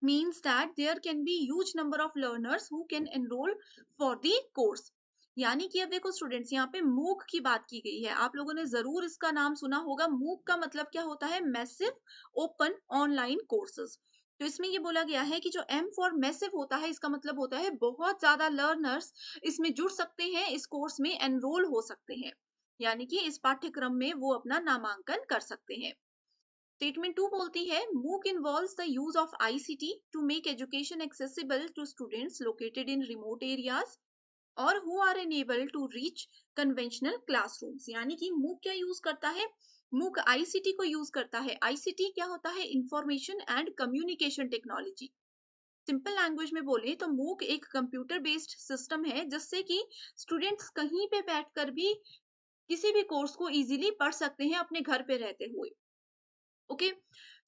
means that there can be huge number of learners who can enroll for the course। यानी कि अब देखो स्टूडेंट्स, यहाँ पे मूक की बात की गई है, आप लोगों ने जरूर इसका नाम सुना होगा। मूक का मतलब क्या होता है, मैसिव ओपन ऑनलाइन कोर्सेज। तो इसमें ये बोला गया है कि जो M फॉर मैसिव होता है, इसका मतलब होता है बहुत ज्यादा लर्नर्स इसमें जुड़ सकते हैं, इस कोर्स में एनरोल हो सकते हैं, यानी कि इस पाठ्यक्रम में वो अपना नामांकन कर सकते हैं। स्टेटमेंट 2 बोलती है MOOC involves the use of ICT to make education accessible to students located in remote areas or who are unable to reach conventional classrooms। यानी कि MOOC क्या यूज करता है, MOOC ICT को यूज करता है। ICT क्या होता है, information and communication technology. Simple language में बोले तो MOOC एक कंप्यूटर बेस्ड सिस्टम है, जिससे कि स्टूडेंट्स कहीं पे बैठकर भी किसी भी कोर्स को इजीली पढ़ सकते हैं अपने घर पे रहते हुए। ओके,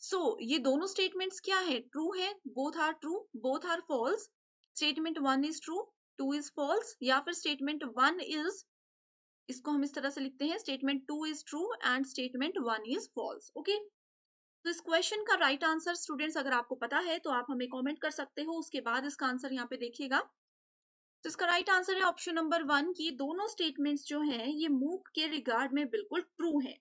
सो ये दोनों स्टेटमेंट्स क्या है, ट्रू है, both are true, both are false, statement 1 is true, 2 is false, या फिर स्टेटमेंट 1 इज, इसको हम इस तरह से लिखते हैं, statement 2 is true and statement 1 is false. Okay, तो इस क्वेश्चन का राइट आंसर स्टूडेंट्स अगर आपको पता है तो आप हमें कमेंट कर सकते हो, उसके बाद इसका आंसर यहाँ पे देखिएगा। तो इसका राइट आंसर है ऑप्शन नंबर 1 की दोनों स्टेटमेंट्स जो हैं ये मूक के रिगार्ड में बिल्कुल ट्रू है।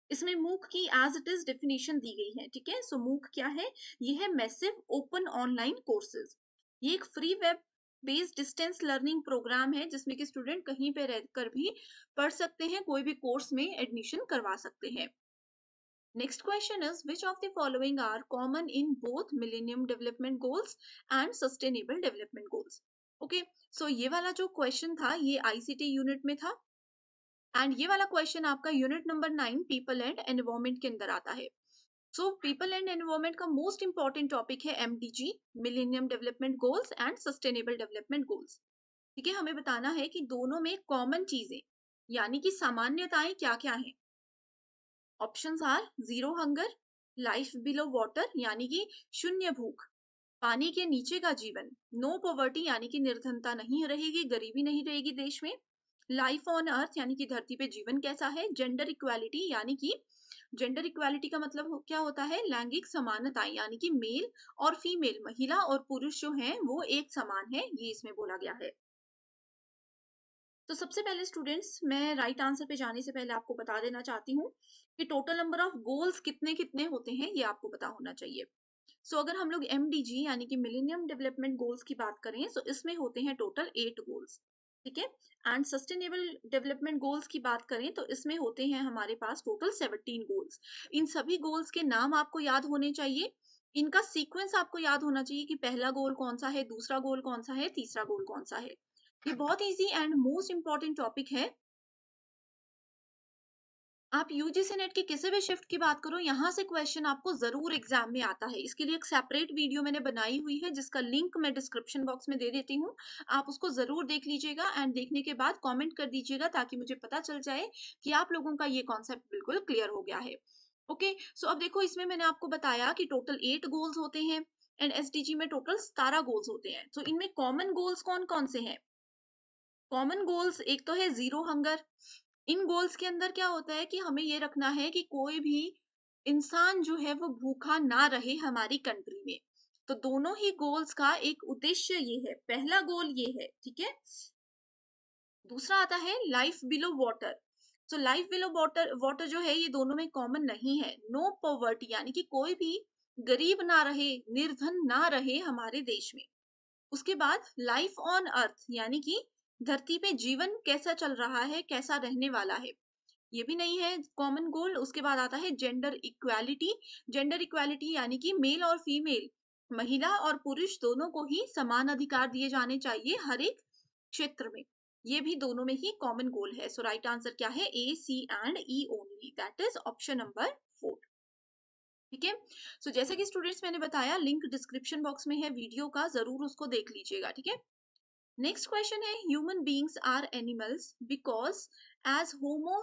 इसमें मूक की एज इट इज डेफिनेशन दी गई है, ठीक है। सो मूक क्या है, ये है मैसिव ओपन ऑनलाइन कोर्सेज। ये एक free web based distance learning programme है जिसमें कि स्टूडेंट कहीं पे रहकर भी पढ़ सकते हैं, कोई भी कोर्स में एडमिशन करवा सकते हैं। Next question is, which of the following are common in both Millennium Development Goals and Sustainable Development Goals? Okay, so ये वाला जो क्वेश्चन था ये आईसीटी यूनिट में था एंड ये वाला क्वेश्चन आपका unit number 9 people and environment के अंदर आता है। सो पीपल एंड एनवायरमेंट का मोस्ट इंपॉर्टेंट टॉपिक है MDG, millennium development goals and sustainable development goals. ठीक है, हमें बताना है कि दोनों में कॉमन चीजें यानी कि सामान्यताएं क्या क्या हैं। Options are zero hunger, life below water यानी कि शून्य भूख, पानी के नीचे का जीवन, नो पॉवर्टी यानी कि निर्धनता नहीं रहेगी, गरीबी नहीं रहेगी देश में, लाइफ ऑन अर्थ यानी कि धरती पे जीवन कैसा है, जेंडर इक्वालिटी यानी कि जेंडर इक्वालिटी का मतलब क्या होता है, लैंगिक समानता यानी कि मेल और फीमेल, महिला और पुरुष जो हैं वो एक समान है, ये इसमें बोला गया है। तो सबसे पहले स्टूडेंट्स मैं राइट आंसर पे जाने से पहले आपको बता देना चाहती हूँ कि टोटल नंबर ऑफ गोल्स कितने कितने होते हैं ये आपको पता होना चाहिए। सो अगर हम लोग एमडीजी यानी कि मिलेनियम डेवलपमेंट गोल्स की बात करें तो इसमें होते हैं टोटल 8 गोल्स, ठीक है। एंड सस्टेनेबल डेवलपमेंट गोल्स की बात करें तो इसमें होते हैं हमारे पास टोटल 17 गोल्स। इन सभी गोल्स के नाम आपको याद होने चाहिए, इनका सीक्वेंस आपको याद होना चाहिए कि पहला गोल कौन सा है, दूसरा गोल कौन सा है, तीसरा गोल कौन सा है। ये बहुत easy and most important topic है। आप यूजीसी नेट की किसी भी शिफ्ट की बात करो, यहाँ से क्वेश्चन आपको जरूर एग्जाम में आता है। इसके लिए एक सेपरेट वीडियो मैंने बनाई हुई है जिसका लिंक मैं डिस्क्रिप्शन बॉक्स में दे देती हूँ, आप उसको जरूर देख लीजिएगा एंड देखने के बाद कमेंट कर दीजिएगा ताकि मुझे पता चल जाए कि आप लोगों का ये कॉन्सेप्ट बिल्कुल क्लियर हो गया है। ओके, सो अब देखो इसमें मैंने आपको बताया कि टोटल 8 गोल्स होते हैं एंड एसडीजी में टोटल 17 गोल्स होते हैं। तो इनमें कॉमन गोल्स कौन कौन से हैं? कॉमन गोल्स एक तो है जीरो हंगर। इन गोल्स के अंदर क्या होता है कि हमें ये रखना है कि कोई भी इंसान जो है वो भूखा ना रहे हमारी कंट्री में। तो दोनों ही गोल्स का एक उद्देश्य ये है, पहला गोल ये है, ठीक है। दूसरा आता है लाइफ बिलो वाटर। तो लाइफ बिलो वाटर वाटर जो है ये दोनों में कॉमन नहीं है। नो पॉवर्टी यानी कि कोई भी गरीब ना रहे, निर्धन ना रहे हमारे देश में। उसके बाद लाइफ ऑन अर्थ यानी कि धरती पे जीवन कैसा चल रहा है, कैसा रहने वाला है, ये भी नहीं है कॉमन गोल। उसके बाद आता है जेंडर इक्वालिटी। जेंडर इक्वालिटी यानी कि मेल और फीमेल, महिला और पुरुष दोनों को ही समान अधिकार दिए जाने चाहिए हर एक क्षेत्र में। ये भी दोनों में ही कॉमन गोल है। सो राइट आंसर क्या है, A C and E only, that is option number 4, ठीक है। सो जैसे कि स्टूडेंट्स मैंने बताया लिंक डिस्क्रिप्शन बॉक्स में है वीडियो का, जरूर उसको देख लीजिएगा, ठीक है। नेक्स्ट क्वेश्चन है, human beings are animals because as homo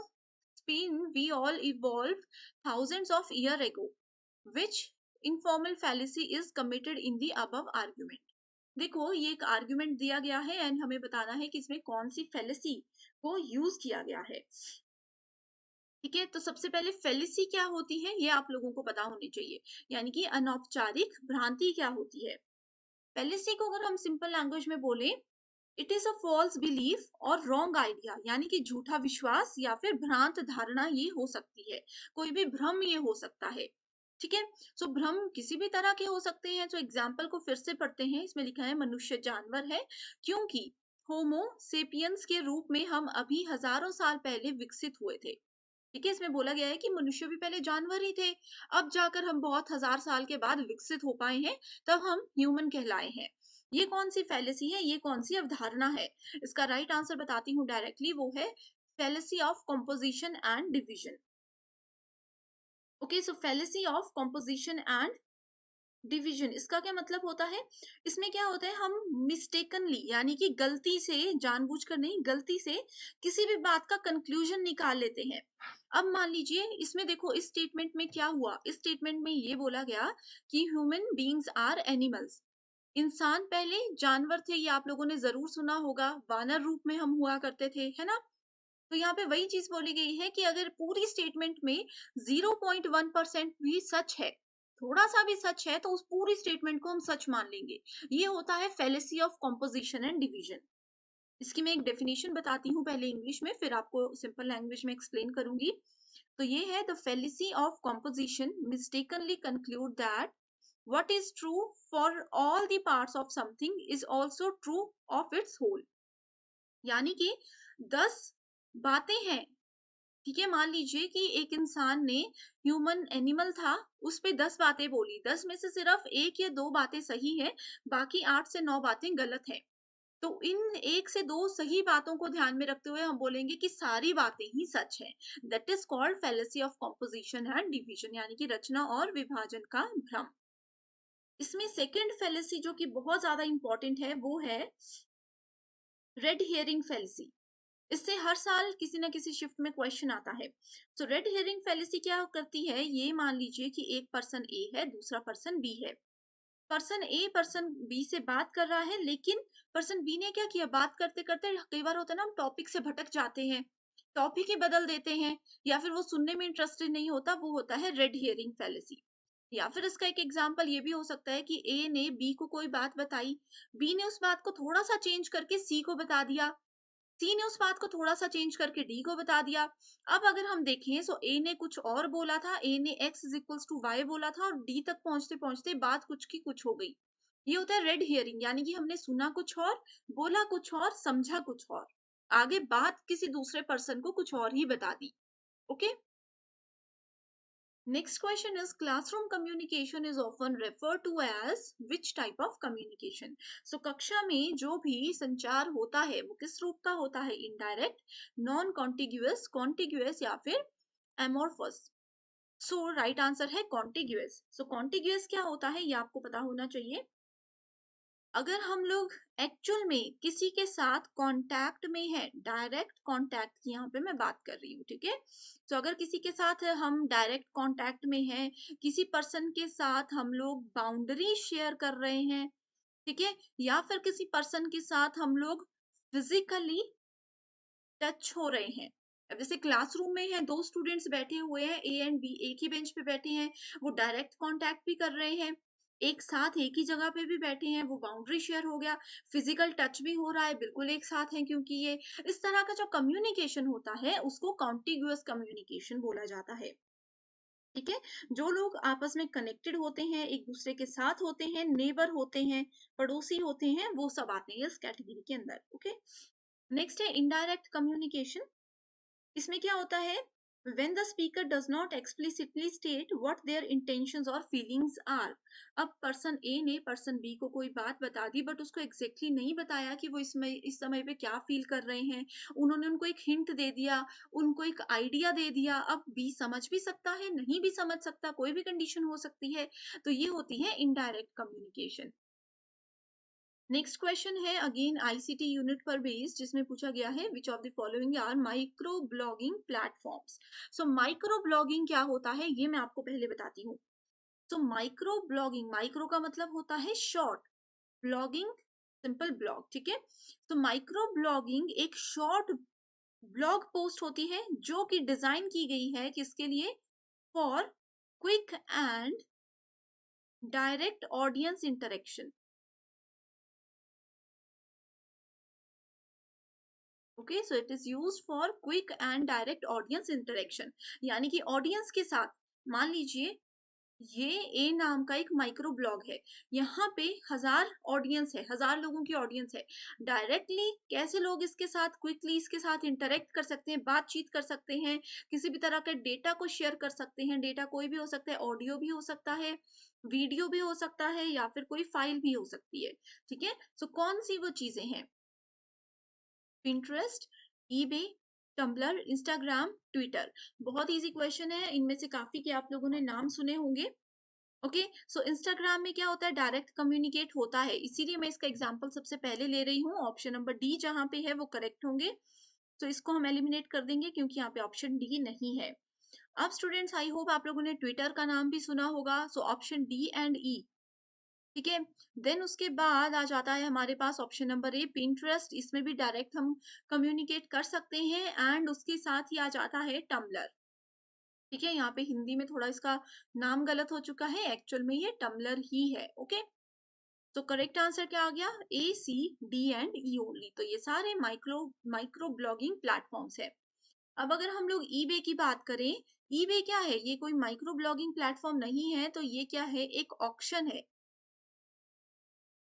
spin we all evolved thousands of years ago. Which informal fallacy is committed in the above argument? देखो ये एक आर्ग्यूमेंट दिया गया है एंड हमें बताना है कि इसमें कौन सी फेलिसी को यूज किया गया है, ठीक है। तो सबसे पहले फेलिसी क्या होती है ये आप लोगों को पता होनी चाहिए, यानी कि अनौपचारिक भ्रांति क्या होती है। फेलिसी को अगर हम सिंपल लैंग्वेज में बोले, it is a false belief और रॉन्ग आइडिया, यानी कि झूठा विश्वास या फिर भ्रांत धारणा ये हो सकती है, कोई भी भ्रम ये हो सकता है, ठीक है। सो भ्रम किसी भी तरह के हो सकते हैं। तो एग्जाम्पल को फिर से पढ़ते हैं, इसमें लिखा है मनुष्य जानवर है क्योंकि होमो सेपियंस के रूप में हम अभी हजारों साल पहले विकसित हुए थे, ठीक है। इसमें बोला गया है कि मनुष्य भी पहले जानवर ही थे, अब जाकर हम बहुत हजार साल के बाद विकसित हो पाए हैं, तब हम ह्यूमन कहलाए हैं। ये कौन सी फैलेसी है, ये कौन सी अवधारणा है? इसका राइट आंसर बताती हूँ डायरेक्टली, वो है fallacy of composition and division. Okay, so fallacy of composition and division, इसका क्या मतलब होता है? इसमें क्या होता है, हम मिस्टेकनली यानी कि गलती से, जानबूझकर नहीं, गलती से किसी भी बात का कंक्लूजन निकाल लेते हैं। अब मान लीजिए इसमें देखो, इस स्टेटमेंट में क्या हुआ, इस स्टेटमेंट में ये बोला गया कि ह्यूमन बीइंग्स आर एनिमल्स। इंसान पहले जानवर थे, ये आप लोगों ने जरूर सुना होगा, वानर रूप में हम हुआ करते थे, है ना? तो यहाँ पे वही चीज बोली गई है कि अगर पूरी स्टेटमेंट में 0.1% भी सच है, थोड़ा सा भी सच है, तो उस पूरी स्टेटमेंट को हम सच मान लेंगे। ये होता है fallacy of composition and division. इसकी मैं एक डेफिनेशन बताती हूँ पहले इंग्लिश में, फिर आपको सिंपल लैंग्वेज में एक्सप्लेन करूंगी। तो ये है, the fallacy of composition mistakenly conclude that what is true for all the parts of something is also true of its whole। यानी कि 10 बातें हैं, ठीक है? मान लीजिए कि एक इंसान ने, ह्यूमन एनिमल था, उस पे 10 बातें बोली, 10 में से सिर्फ 1 या 2 बातें सही है, बाकी 8 से 9 बातें गलत है। तो इन 1 से 2 सही बातों को ध्यान में रखते हुए हम बोलेंगे कि सारी बातें ही सच हैं। That is called fallacy of composition and division, यानी कि रचना और विभाजन का भ्रम। इसमें सेकंड फेलिसी जो कि बहुत ज्यादा इंपॉर्टेंट है, वो है रेड हेयरिंग फेलिसी। इससे हर साल किसी ना किसी शिफ्ट में क्वेश्चन आता है। तो रेड हेयरिंग फेलिसी क्या करती है, ये मान लीजिए कि एक पर्सन ए है, दूसरा पर्सन बी है। पर्सन ए पर्सन बी से बात कर रहा है, लेकिन पर्सन बी ने क्या किया, बात करते करते कई बार होता है ना, हम टॉपिक से भटक जाते हैं, टॉपिक ही बदल देते हैं, या फिर वो सुनने में इंटरेस्टेड नहीं होता, वो होता है रेड हियरिंग फैलेसी। या फिर इसका एक एग्जांपल ये भी हो सकता है कि ए ने बी को कोई बात बताई, बी ने उस बात को थोड़ा सा चेंज करके सी को बता दिया, सी ने उस बात को थोड़ा सा चेंज करके डी को बता दिया। अब अगर हम देखें, सो ए ने कुछ और बोला था, ए ने x is equals to Y बोला था, और डी तक पहुंचते पहुंचते बात कुछ की कुछ हो गई। ये होता है रेड हियरिंग, यानी कि हमने सुना कुछ और, बोला कुछ और, समझा कुछ और, आगे बात किसी दूसरे पर्सन को कुछ और ही बता दी। Okay, next question is classroom communication is often referred to as which type of communication। so कक्षा में जो भी संचार होता है वो किस रूप का होता है, इनडायरेक्ट, नॉन कॉन्टिग्यूअस, कॉन्टिग्यूअस या फिर एमोर्फस। सो राइट आंसर है कॉन्टिग्यूअस। सो कॉन्टिग्यूअस क्या होता है, ये आपको पता होना चाहिए। अगर हम लोग एक्चुअल में किसी के साथ कांटेक्ट में है, डायरेक्ट कांटेक्ट की यहाँ पे मैं बात कर रही हूँ, ठीक है? तो अगर किसी के साथ हम डायरेक्ट कांटेक्ट में हैं, किसी पर्सन के साथ हम लोग बाउंड्री शेयर कर रहे हैं, ठीक है, या फिर किसी पर्सन के साथ हम लोग फिजिकली टच हो रहे हैं। अब जैसे क्लासरूम में है, दो स्टूडेंट्स बैठे हुए हैं, ए एंड बी एक ही बेंच पे बैठे हैं, वो डायरेक्ट कांटेक्ट भी कर रहे हैं, एक साथ एक ही जगह पे भी बैठे हैं, वो बाउंड्री शेयर हो गया, फिजिकल टच भी हो रहा है, बिल्कुल एक साथ है, क्योंकि ये इस तरह का जो कम्युनिकेशन होता है उसको कॉन्टिग्यूअस कम्युनिकेशन बोला जाता है। ठीक है, जो लोग आपस में कनेक्टेड होते हैं, एक दूसरे के साथ होते हैं, नेबर होते हैं, पड़ोसी होते हैं, वो सब आते हैं इस कैटेगरी के अंदर। ओके, नेक्स्ट है इनडायरेक्ट कम्युनिकेशन। इसमें क्या होता है, when the speaker does not explicitly state what their intentions or feelings are। अब पर्सन ए ने पर्सन बी को कोई बात बता दी, बट उसको एग्जैक्टली नहीं बताया कि वो इस समय पे क्या फील कर रहे हैं, उन्होंने उनको एक हिंट दे दिया, उनको एक आइडिया दे दिया। अब बी समझ भी सकता है, नहीं भी समझ सकता, कोई भी कंडीशन हो सकती है, तो ये होती है इनडायरेक्ट कम्युनिकेशन। नेक्स्ट क्वेश्चन है अगेन आईसीटी यूनिट पर बेस्ड, जिसमें पूछा गया है which of the following are micro blogging platforms. So micro blogging क्या होता है, ये मैं आपको पहले बताती हूँ। सो माइक्रो ब्लॉगिंग, माइक्रो का मतलब होता है शॉर्ट, ब्लॉगिंग सिंपल ब्लॉग, ठीक है? तो माइक्रो ब्लॉगिंग एक शॉर्ट ब्लॉग पोस्ट होती है जो कि डिजाइन की गई है किसके लिए, for quick and direct audience interaction. Okay, so it is used for quick and direct audience interaction, यानी कि ऑडियंस के साथ, मान लीजिए ये ए नाम का एक माइक्रो ब्लॉग है, यहाँ पे 1000 ऑडियंस है, 1000 लोगों की ऑडियंस है। डायरेक्टली कैसे लोग इसके साथ क्विकली इसके साथ इंटरेक्ट कर सकते हैं, बातचीत कर सकते हैं, किसी भी तरह के डेटा को शेयर कर सकते हैं, डेटा कोई भी हो सकता है, ऑडियो भी हो सकता है, वीडियो भी हो सकता है, या फिर कोई फाइल भी हो सकती है। ठीक है, सो कौन सी वो चीजें हैं, Pinterest, eBay, Tumblr, Instagram, Twitter. बहुत इजी क्वेश्चन है, इनमें से काफी के आप लोगों ने नाम सुने होंगे। ओके। सो इंस्टाग्राम में क्या होता है, डायरेक्ट कम्युनिकेट होता है, इसीलिए मैं इसका एग्जांपल सबसे पहले ले रही हूँ। ऑप्शन नंबर डी जहाँ पे है वो करेक्ट होंगे, तो इसको हम एलिमिनेट कर देंगे क्योंकि यहाँ पे ऑप्शन डी नहीं है। अब स्टूडेंट्स, आई होप आप लोगों ने ट्विटर का नाम भी सुना होगा, सो ऑप्शन डी एंड ई, ठीक है। देन उसके बाद आ जाता है हमारे पास ऑप्शन नंबर ए, पिंटरेस्ट, इसमें भी डायरेक्ट हम कम्युनिकेट कर सकते हैं। एंड उसके साथ ही आ जाता है टम्बलर, ठीक है। यहाँ पे हिंदी में थोड़ा इसका नाम गलत हो चुका है, एक्चुअल में ये टम्बलर ही है। ओके, तो करेक्ट आंसर क्या आ गया, ए, सी, डी एंड ई ओनली। तो ये सारे माइक्रो माइक्रो ब्लॉगिंग प्लेटफॉर्म्स है। अब अगर हम लोग ईबे की बात करें, ईबे क्या है, ये कोई माइक्रो ब्लॉगिंग प्लेटफॉर्म नहीं है, तो ये क्या है, एक ऑक्शन है,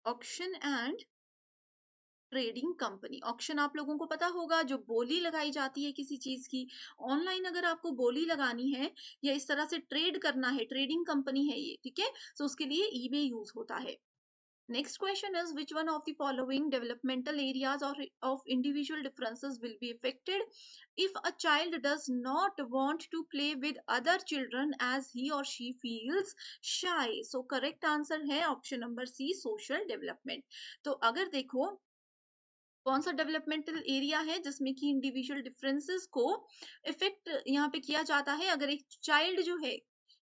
auction and trading company. Auction आप लोगों को पता होगा, जो बोली लगाई जाती है किसी चीज की। ऑनलाइन अगर आपको बोली लगानी है या इस तरह से ट्रेड करना है, ट्रेडिंग कंपनी है ये, ठीक है। तो उसके लिए ईबे यूज होता है। Next question is, which one of the following developmental areas or of individual differences will be affected if a child does not want to play with other children as he or she feels shy? So correct answer है option number C, social development। तो अगर देखो कौन सा developmental area है जिसमें कि individual differences को इफेक्ट यहाँ पे किया जाता है। अगर एक चाइल्ड जो है,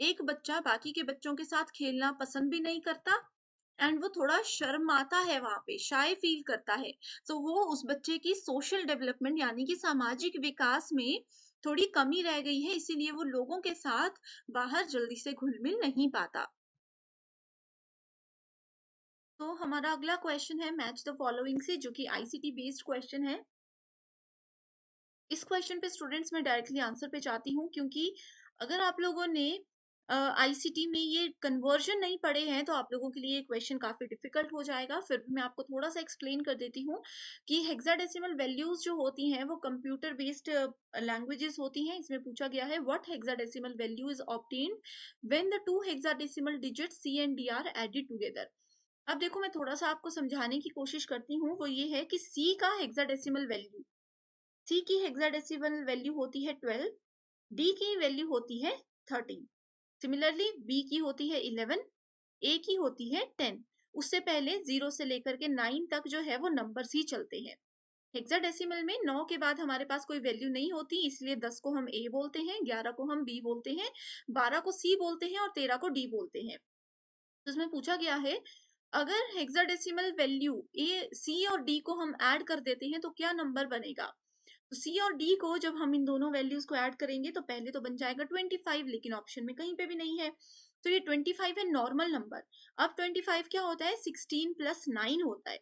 एक बच्चा बाकी के बच्चों के साथ खेलना पसंद भी नहीं करता एंड वो थोड़ा शर्माता है, वहां पे शाय फील करता है, तो वो उस बच्चे की सोशल डेवलपमेंट यानी कि सामाजिक विकास में थोड़ी कमी रह गई है, इसीलिए वो लोगों के साथ बाहर जल्दी से घुल मिल नहीं पाता। तो हमारा अगला क्वेश्चन है मैच द फॉलोइंग से, जो कि आईसीटी बेस्ड क्वेश्चन है। इस क्वेश्चन पे स्टूडेंट्स मैं डायरेक्टली आंसर पे जाती हूँ, क्योंकि अगर आप लोगों ने आईसीटी में ये कन्वर्जन नहीं पढ़े हैं तो आप लोगों के लिए ये क्वेश्चन काफी डिफिकल्ट हो जाएगा। फिर भी मैं आपको थोड़ा सा एक्सप्लेन कर देती हूँ कि हेक्साडेसिमल वैल्यूज जो होती हैं वो कंप्यूटर बेस्ड लैंग्वेजेस होती हैं। इसमें पूछा गया है, what hexadecimal value is obtained when the two hexadecimal digits C and D are added together. अब देखो, मैं थोड़ा सा आपको समझाने की कोशिश करती हूँ, वो ये है कि सी का हेक्साडेसिमल वैल्यू, सी की हेक्साडेसिमल वैल्यू होती है 12, डी की वैल्यू होती है 13, सिमिलरली बी की होती है 11, ए की होती है 10। उससे पहले 0 से लेकर के 9 तक जो है वो नंबर्स ही चलते हैं। हेक्साडेसिमल में 9 के बाद हमारे पास कोई वैल्यू नहीं होती, इसलिए 10 को हम ए बोलते हैं, 11 को हम बी बोलते हैं, 12 को सी बोलते हैं और 13 को डी बोलते हैं। तो इसमें पूछा गया है, अगर हेक्साडेसिमल वैल्यू ए, सी और डी को हम ऐड कर देते हैं तो क्या नंबर बनेगा। तो सी और डी को जब हम इन दोनों वैल्यूज को ऐड करेंगे तो पहले तो बन जाएगा 25, लेकिन ऑप्शन में कहीं पे भी नहीं है, तो ये 25 है नॉर्मल नंबर। अब 25 क्या होता है, 16 प्लस 9 होता है।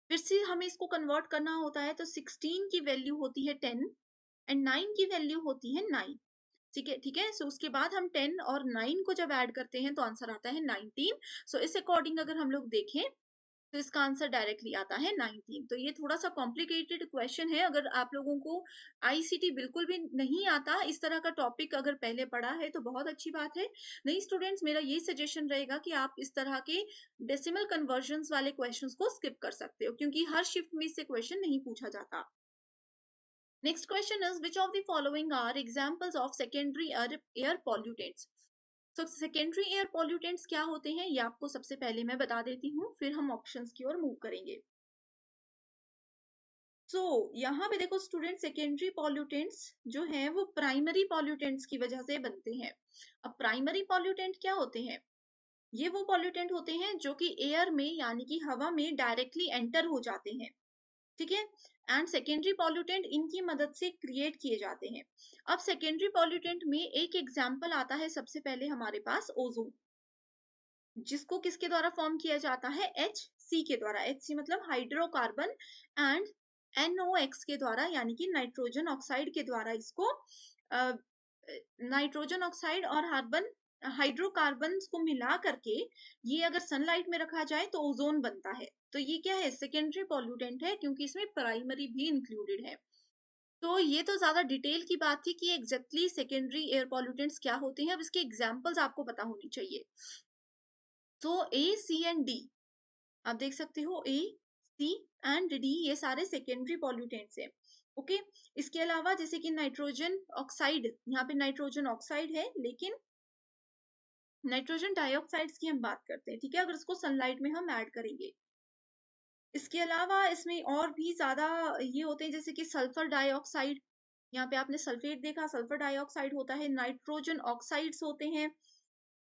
फिर से हमें इसको कन्वर्ट करना होता है, तो 16 की वैल्यू होती है 10 एंड 9 की वैल्यू होती है 9, ठीक है, ठीक है। सो उसके बाद हम 10 और 9 को जब ऐड करते हैं तो आंसर आता है 19। सो इस अकॉर्डिंग अगर हम लोग देखें तो इसका आंसर डायरेक्टली आता है 19। तो ये थोड़ा सा कॉम्प्लिकेटेड क्वेश्चन है, अगर आप लोगों को आईसीटी बिल्कुल भी नहीं आता, इस तरह का टॉपिक अगर पहले पढ़ा है तो बहुत अच्छी बात है। नहीं स्टूडेंट्स, मेरा ये सजेशन रहेगा कि आप इस तरह के डेसिमल कन्वर्जंस वाले क्वेश्चंस को स्किप कर सकते हो, क्योंकि हर शिफ्ट में इससे क्वेश्चन नहीं पूछा जाता। Next question is, which of the following are examples of secondary air pollutants. तो सेकेंडरी एयर पॉल्यूटेंट्स क्या होते हैं, ये आपको सबसे पहले मैं बता देती हूँ, फिर हम ऑप्शंस की ओर मूव करेंगे। सो यहाँ पे देखो स्टूडेंट, सेकेंडरी पॉल्यूटेंट्स जो हैं वो प्राइमरी पॉल्यूटेंट्स की वजह से बनते हैं। अब प्राइमरी पॉल्यूटेंट क्या होते हैं, ये वो पॉल्यूटेंट होते हैं जो कि एयर में यानी कि हवा में डायरेक्टली एंटर हो जाते हैं, ठीक है। एंड सेकेंडरी पॉल्यूटेंट इनकी मदद से क्रिएट किए जाते हैं। अब सेकेंडरी पॉल्यूटेंट में एक एग्जाम्पल आता है सबसे पहले हमारे पास ओजोन, जिसको किसके द्वारा फॉर्म किया जाता है, HC के द्वारा। HC मतलब हाइड्रोकार्बन, एंड NOx के द्वारा यानी कि नाइट्रोजन ऑक्साइड के द्वारा इसको नाइट्रोजन ऑक्साइड और हाइड्रोकार्बन को मिला करके ये अगर सनलाइट में रखा जाए तो ओजोन बनता है। तो ये क्या है, सेकेंडरी पॉल्यूटेंट है, क्योंकि इसमें प्राइमरी भी इंक्लूडेड है। तो ये तो ज्यादा डिटेल की बात थी कि एग्जैक्टली सेकेंडरी एयर पॉल्यूटेंट्स क्या होते हैं। अब इसके एग्जांपल्स आपको पता होनी चाहिए। तो ए, सी एंड डी आप देख सकते हो, ए, सी एंड डी ये सारे सेकेंडरी पॉल्यूटेंट्स हैं। ओके, इसके अलावा जैसे कि नाइट्रोजन ऑक्साइड, यहाँ पे नाइट्रोजन ऑक्साइड है लेकिन नाइट्रोजन डाइऑक्साइड्स की हम बात करते हैं, ठीक है, अगर इसको सनलाइट में हम ऐड करेंगे। इसके अलावा इसमें और भी ज्यादा ये होते हैं, जैसे कि सल्फर डाइऑक्साइड, यहाँ पे आपने सल्फेट देखा, सल्फर डाइऑक्साइड होता है, नाइट्रोजन ऑक्साइड्स होते हैं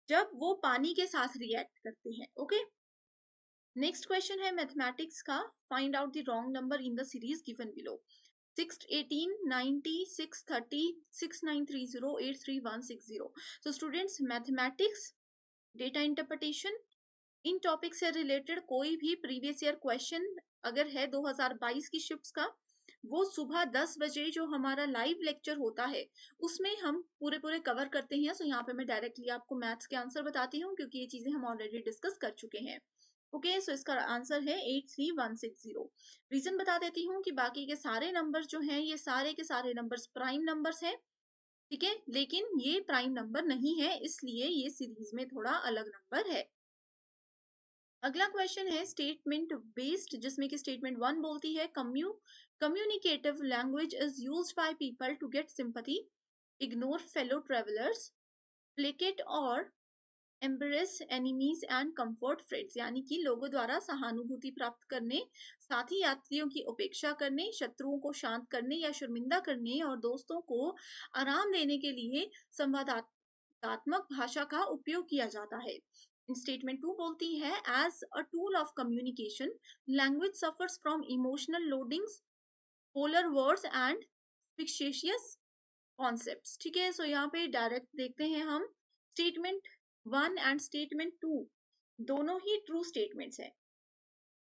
जब वो पानी के साथ रिएक्ट करते हैं। ओके, नेक्स्ट क्वेश्चन है मैथमेटिक्स का, find out the wrong number in the series given below. 6, 18, 90, 630, 6930, 83160। So students, mathematics, data interpretation, in topic से रिलेटेड कोई भी प्रीवियस ईयर क्वेश्चन अगर है 2022 की शिफ्ट्स का, वो सुबह 10 बजे जो हमारा लाइव लेक्चर होता है उसमें हम पूरे पूरे कवर करते हैं। सो यहाँ पे मैं डायरेक्टली आपको मैथ्स के आंसर बताती हूँ, क्योंकि ये चीजें हम ऑलरेडी डिस्कस कर चुके हैं। ओके, सो इसका आंसर है 83160। रीजन बता देती हूँ कि बाकी के सारे नंबर्स जो हैं ये सारे के सारे नंबर्स प्राइम नंबर्स हैं, ठीक है, लेकिन ये प्राइम नंबर नहीं है, इसलिए ये सीरीज में थोड़ा अलग नंबर है। अगला क्वेश्चन है स्टेटमेंट बेस्ड, जिसमें कि स्टेटमेंट 1 बोलती है communicative language is used by people to get sympathy, ignore fellow travellers, placate और embrace enemies and comfort friends, यानी कि लोगों द्वारा सहानुभूति प्राप्त करने, साथी यात्रियों की उपेक्षा करने, शत्रुओं को शांत करने या शर्मिंदा करने और दोस्तों को आराम देने के लिए संवादात्मक भाषा का उपयोग किया जाता है। स्टेटमेंट 2 बोलती है as a tool of communication language suffers from emotional loadings, polar words and fictitious concepts, ठीक है। सो यहाँ पे डायरेक्ट देखते हैं हम, स्टेटमेंट 1 एंड स्टेटमेंट 2 दोनों ही ट्रू स्टेटमेंट्स है।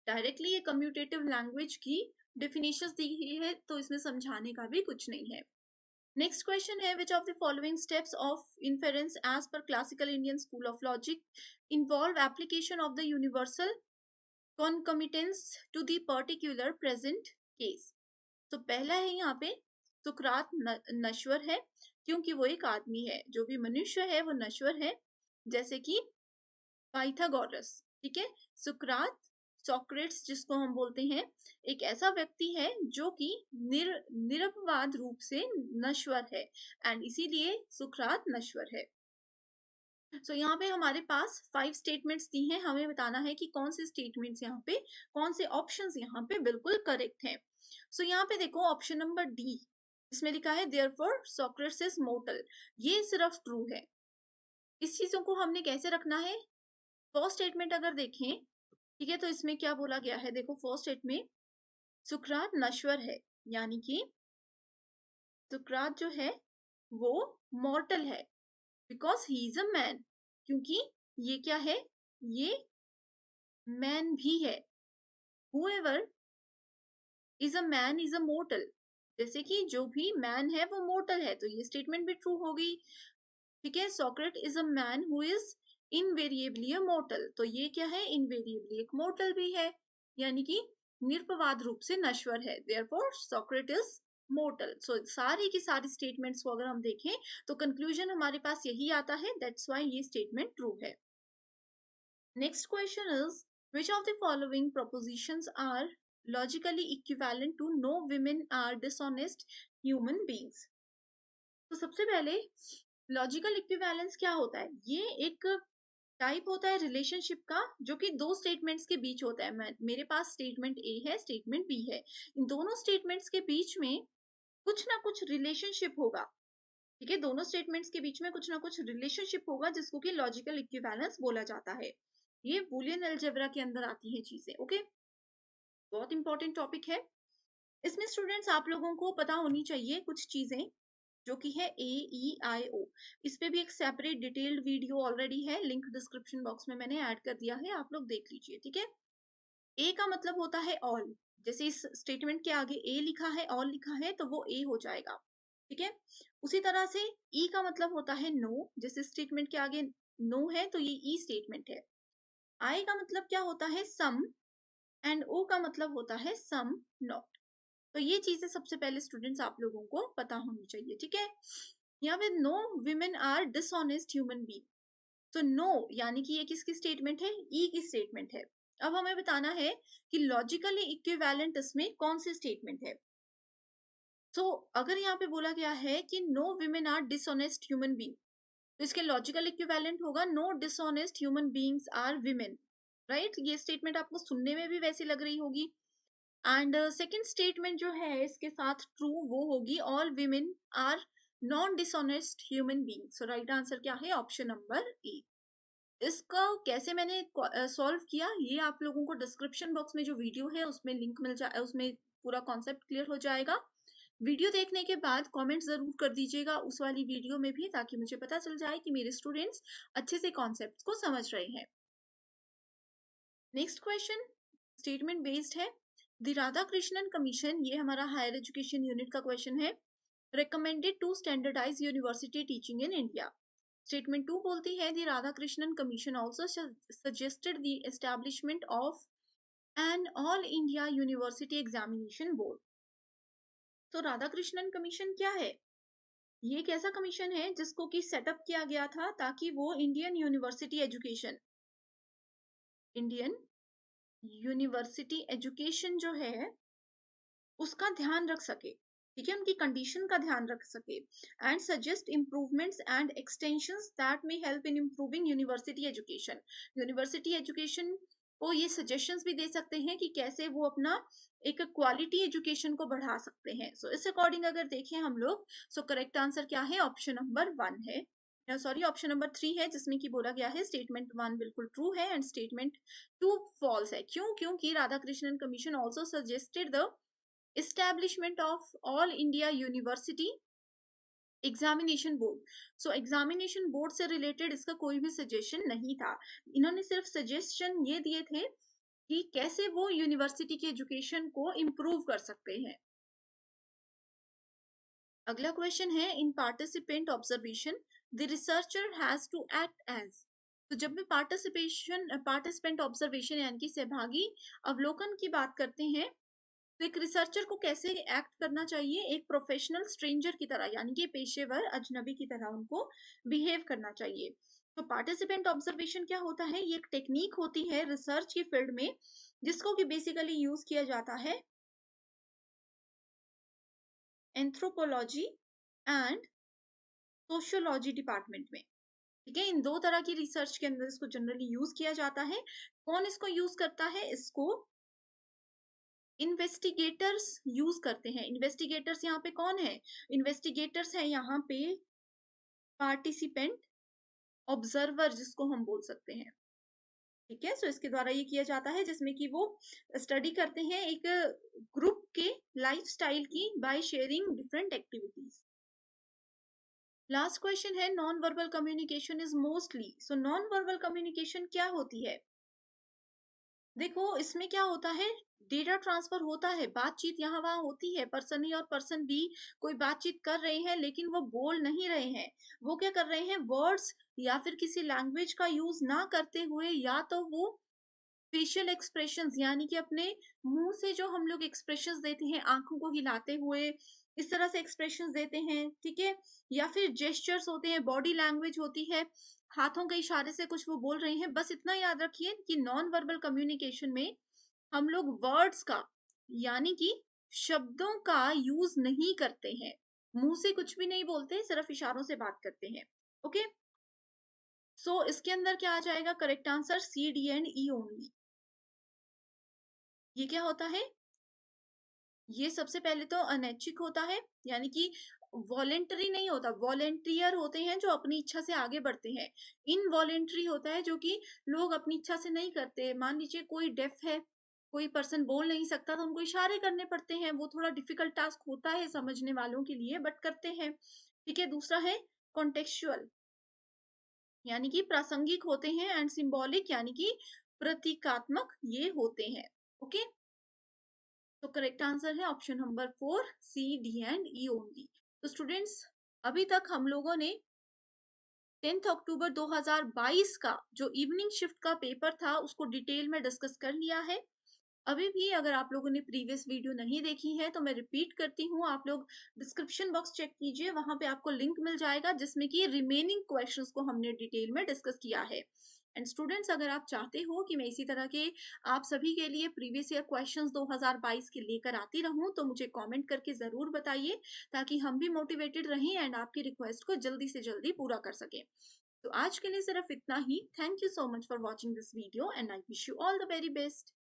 डायरेक्टली ये कम्यूटेटिव लैंग्वेज की डेफिनेशंस दी गई है, तो इसमें समझाने का भी कुछ नहीं है। नेक्स्ट क्वेश्चन है which of the following steps of inference as per classical Indian school of logic involve application of the universal concomitance to the particular present case। तो पहला है यहाँ पे सुकरात नश्वर है, क्योंकि वो एक आदमी है, जो भी मनुष्य है वो नश्वर है, जैसे कि पाइथागोरस, ठीक है। सुकरात, सोक्रेट्स जिसको हम बोलते हैं, एक ऐसा व्यक्ति है जो कि निरपवाद रूप से नश्वर है, एंड इसीलिए सुकरात नश्वर है। सो यहाँ पे हमारे पास 5 स्टेटमेंट्स दी हैं, हमें बताना है कि कौन से स्टेटमेंट्स यहाँ पे, कौन से ऑप्शंस यहाँ पे बिल्कुल करेक्ट हैं। सो यहाँ पे देखो ऑप्शन नंबर डी, इसमें लिखा है देयरफॉर सोक्रेटिस इज मोर्टल, ये सिर्फ ट्रू है। इस चीजों को हमने कैसे रखना है, फर्स्ट स्टेटमेंट अगर देखें, ठीक है, तो इसमें क्या बोला गया है, देखो फर्स्ट स्टेटमेंट सुकरात नश्वर है, यानी कि सुकरात जो है वो मॉर्टल है, because he is a man, क्योंकि ये क्या है, ये मैन भी है। whoever is a man is a mortal, जैसे कि जो भी मैन है वो मोर्टल है, तो ये स्टेटमेंट भी ट्रू होगी, ठीक है। Socrates is a man who is invariably a mortal, तो ये क्या है, इनवेरिएबली एक मोर्टल भी है, यानी कि निरपवाद रूप से नश्वर है, देयरफॉर सोक्रेट इज मोर्टल। सो सारी की सारी स्टेटमेंट्स को अगर हम देखें तो कंक्लूजन हमारे पास यही आता है, दैट्स व्हाई ये स्टेटमेंट ट्रू है। Next question is which of the following propositions are logically equivalent to no women are dishonest human beings। तो सबसे पहले लॉजिकल इक्विवेलेंस क्या होता है, ये एक टाइप होता है रिलेशनशिप का, जो कि दो स्टेटमेंट्स के बीच होता है। मेरे पास स्टेटमेंट ए है, स्टेटमेंट बी है, इन दोनों स्टेटमेंट्स के बीच में कुछ ना कुछ रिलेशनशिप होगा, ठीक है, दोनों स्टेटमेंट्स के बीच में कुछ ना कुछ रिलेशनशिप होगा, जिसको कि लॉजिकल इक्विवेलेंस बोला जाता है। ये बूलियन अलजेब्रा के अंदर आती है चीजें, ओके, बहुत इंपॉर्टेंट टॉपिक है। इसमें स्टूडेंट्स आप लोगों को पता होनी चाहिए कुछ चीजें, जो कि है AEIO, इस पे भी एक सेपरेट डिटेल्ड वीडियो ऑलरेडी है, लिंक डिस्क्रिप्शन बॉक्स में मैंने ऐड कर दिया है, आप लोग देख लीजिए, ठीक है। ए का मतलब होता है ऑल, जैसे इस स्टेटमेंट के आगे ए लिखा है, ऑल लिखा है, तो वो ए हो जाएगा, ठीक है। उसी तरह से ई का मतलब होता है नो, जैसे स्टेटमेंट के आगे नो है तो ये ई स्टेटमेंट है। आई का मतलब क्या होता है, सम, एंड ओ का मतलब होता है सम नॉट। तो ये चीजें सबसे पहले स्टूडेंट्स आप लोगों को पता होनी चाहिए, ठीक है। यहाँ पे no women are dishonest human being, तो नो यानी कि ये किसकी स्टेटमेंट है, ई की स्टेटमेंट है। अब हमें बताना है कि लॉजिकली इक्विवेलेंट इसमें कौन सी स्टेटमेंट है। तो अगर यहाँ पे बोला गया है कि no women are dishonest human being, तो इसके लॉजिकल इक्विवेलेंट होगा no dishonest human beings are women, right. ये स्टेटमेंट आपको सुनने में भी वैसी लग रही होगी। एंड सेकंड स्टेटमेंट जो है इसके साथ ट्रू वो होगी all women are non dishonest human being. So right answer क्या है? Option number A. इसका कैसे मैंने सॉल्व किया ये आप लोगों को डिस्क्रिप्शन बॉक्स में जो वीडियो है उसमें लिंक मिल जाए, उसमें पूरा कॉन्सेप्ट क्लियर हो जाएगा। वीडियो देखने के बाद कमेंट जरूर कर दीजिएगा उस वाली वीडियो में भी, ताकि मुझे पता चल जाए कि मेरे स्टूडेंट्स अच्छे से कॉन्सेप्ट्स को समझ रहे हैं। नेक्स्ट क्वेश्चन स्टेटमेंट बेस्ड है। द राधा कृष्णन कमीशन, ये हमारा हायर एजुकेशन यूनिट का क्वेश्चन है, recommended to standardize university teaching in India. Statement 2 बोलती है the Radhakrishnan Commission also suggested the establishment of an all India university examination board. तो Radhakrishnan commission क्या है? ये एक ऐसा कमीशन है जिसको कि सेटअप किया गया था ताकि वो इंडियन यूनिवर्सिटी एजुकेशन जो है उसका ध्यान रख सके, ठीक है, उनकी कंडीशन का ध्यान रख सके, and suggest improvements and extensions that may help in improving university education. University education को ये सजेशंस भी दे सकते हैं कि कैसे वो अपना एक क्वालिटी एजुकेशन को बढ़ा सकते हैं। सो इस अकॉर्डिंग अगर देखें हम लोग, सो करेक्ट आंसर क्या है? ऑप्शन नंबर 1 है, सॉरी ऑप्शन नंबर 3 है, जिसमें कि बोला गया है स्टेटमेंट 1 बिल्कुल ट्रू है एंड स्टेटमेंट 2 फॉल्स है। क्यों? क्योंकि Radhakrishnan commission also suggested the establishment of all India University examination board. So examination board से रिलेटेड इसका कोई भी सजेशन नहीं था, इन्होंने सिर्फ सजेशन ये दिए थे कि कैसे वो यूनिवर्सिटी की एजुकेशन को इम्प्रूव कर सकते हैं। अगला क्वेश्चन है in participant observation the researcher has to act as. तो जब भी पार्टिसिपेंट ऑब्जर्वेशन यानी कि सहभागी अवलोकन की बात करते हैं, तो एक रिसर्चर को कैसे एक्ट करना चाहिए? एक प्रोफेशनल स्ट्रेंजर की तरह, यानी कि पेशेवर अजनबी की तरह उनको बिहेव करना चाहिए। तो पार्टिसिपेंट ऑब्जर्वेशन क्या होता है? ये एक टेक्निक होती है रिसर्च की फील्ड में जिसको कि बेसिकली यूज किया जाता है एंथ्रोपोलॉजी एंड सोशियोलॉजी डिपार्टमेंट में, ठीक है। इन दो तरह की रिसर्च के अंदर इसको जनरली यूज किया जाता है। कौन इसको यूज करता है? इसको इन्वेस्टिगेटर्स यूज करते हैं। इन्वेस्टिगेटर्स यहाँ पे कौन है? इन्वेस्टिगेटर्स है यहाँ पे पार्टिसिपेंट ऑब्जर्वर जिसको हम बोल सकते हैं, ठीक है। सो इसके द्वारा ये किया जाता है जिसमें कि वो स्टडी करते हैं एक ग्रुप के लाइफस्टाइल की by sharing different activities. Last question है non verbal communication is mostly. So non verbal communication क्या होती है? देखो इसमें क्या होता है, डेटा ट्रांसफर होता है, बातचीत यहाँ वहां होती है, पर्सन ए और पर्सन बी कोई बातचीत कर रहे हैं लेकिन वो बोल नहीं रहे हैं। वो क्या कर रहे हैं? वर्ड्स या फिर किसी लैंग्वेज का यूज ना करते हुए या तो वो फेशियल एक्सप्रेशंस यानी कि अपने मुंह से जो हम लोग एक्सप्रेशंस देते हैं आंखों को हिलाते हुए, इस तरह से एक्सप्रेशंस देते हैं, ठीक है, या फिर जेस्चर्स होते हैं, बॉडी लैंग्वेज होती है, हाथों के इशारे से कुछ वो बोल रहे हैं। बस इतना याद रखिए कि नॉन वर्बल कम्युनिकेशन में हम लोग वर्ड्स का यानी कि शब्दों का यूज नहीं करते हैं, मुंह से कुछ भी नहीं बोलते, सिर्फ इशारों से बात करते हैं। ओके, सो इसके अंदर क्या आ जाएगा? Correct answer C D and E only. ये क्या होता है? ये सबसे पहले तो अनैच्छिक होता है, यानी कि वॉलेंटरी नहीं होता। वॉलेंटियर होते हैं जो अपनी इच्छा से आगे बढ़ते हैं। इनवॉलेंटरी होता है जो कि लोग अपनी इच्छा से नहीं करते। मान लीजिए कोई डेफ है, कोई पर्सन बोल नहीं सकता तो उनको इशारे करने पड़ते हैं, वो थोड़ा डिफिकल्ट टास्क होता है समझने वालों के लिए, बट करते हैं, ठीक है। दूसरा है कॉन्टेक्चुअल, यानी कि प्रासंगिक होते हैं, एंड सिंबॉलिक यानी कि प्रतीकात्मक ये होते हैं। ओके, तो करेक्ट आंसर है option number 4 C D and E only. तो स्टूडेंट्स अभी तक हम लोगों ने 10 अक्टूबर 2022 का जो इवनिंग शिफ्ट का पेपर था उसको डिटेल में डिस्कस कर लिया है। अभी भी अगर आप लोगों ने प्रीवियस वीडियो नहीं देखी है तो मैं रिपीट करती हूँ, आप लोग डिस्क्रिप्शन बॉक्स चेक कीजिए, वहां पे आपको लिंक मिल जाएगा जिसमें कि रिमेनिंग क्वेश्चंस को हमने डिटेल में डिस्कस किया है। एंड स्टूडेंट्स, अगर आप चाहते हो कि मैं इसी तरह के आप सभी के लिए प्रीवियस ईयर क्वेश्चंस 2022 के लेकर आती रहूं, तो मुझे कमेंट करके ज़रूर बताइए, ताकि हम भी मोटिवेटेड रहें एंड आपकी रिक्वेस्ट को जल्दी से जल्दी पूरा कर सकें। तो आज के लिए सिर्फ इतना ही। Thank you so much for watching this video and I wish you all the very best.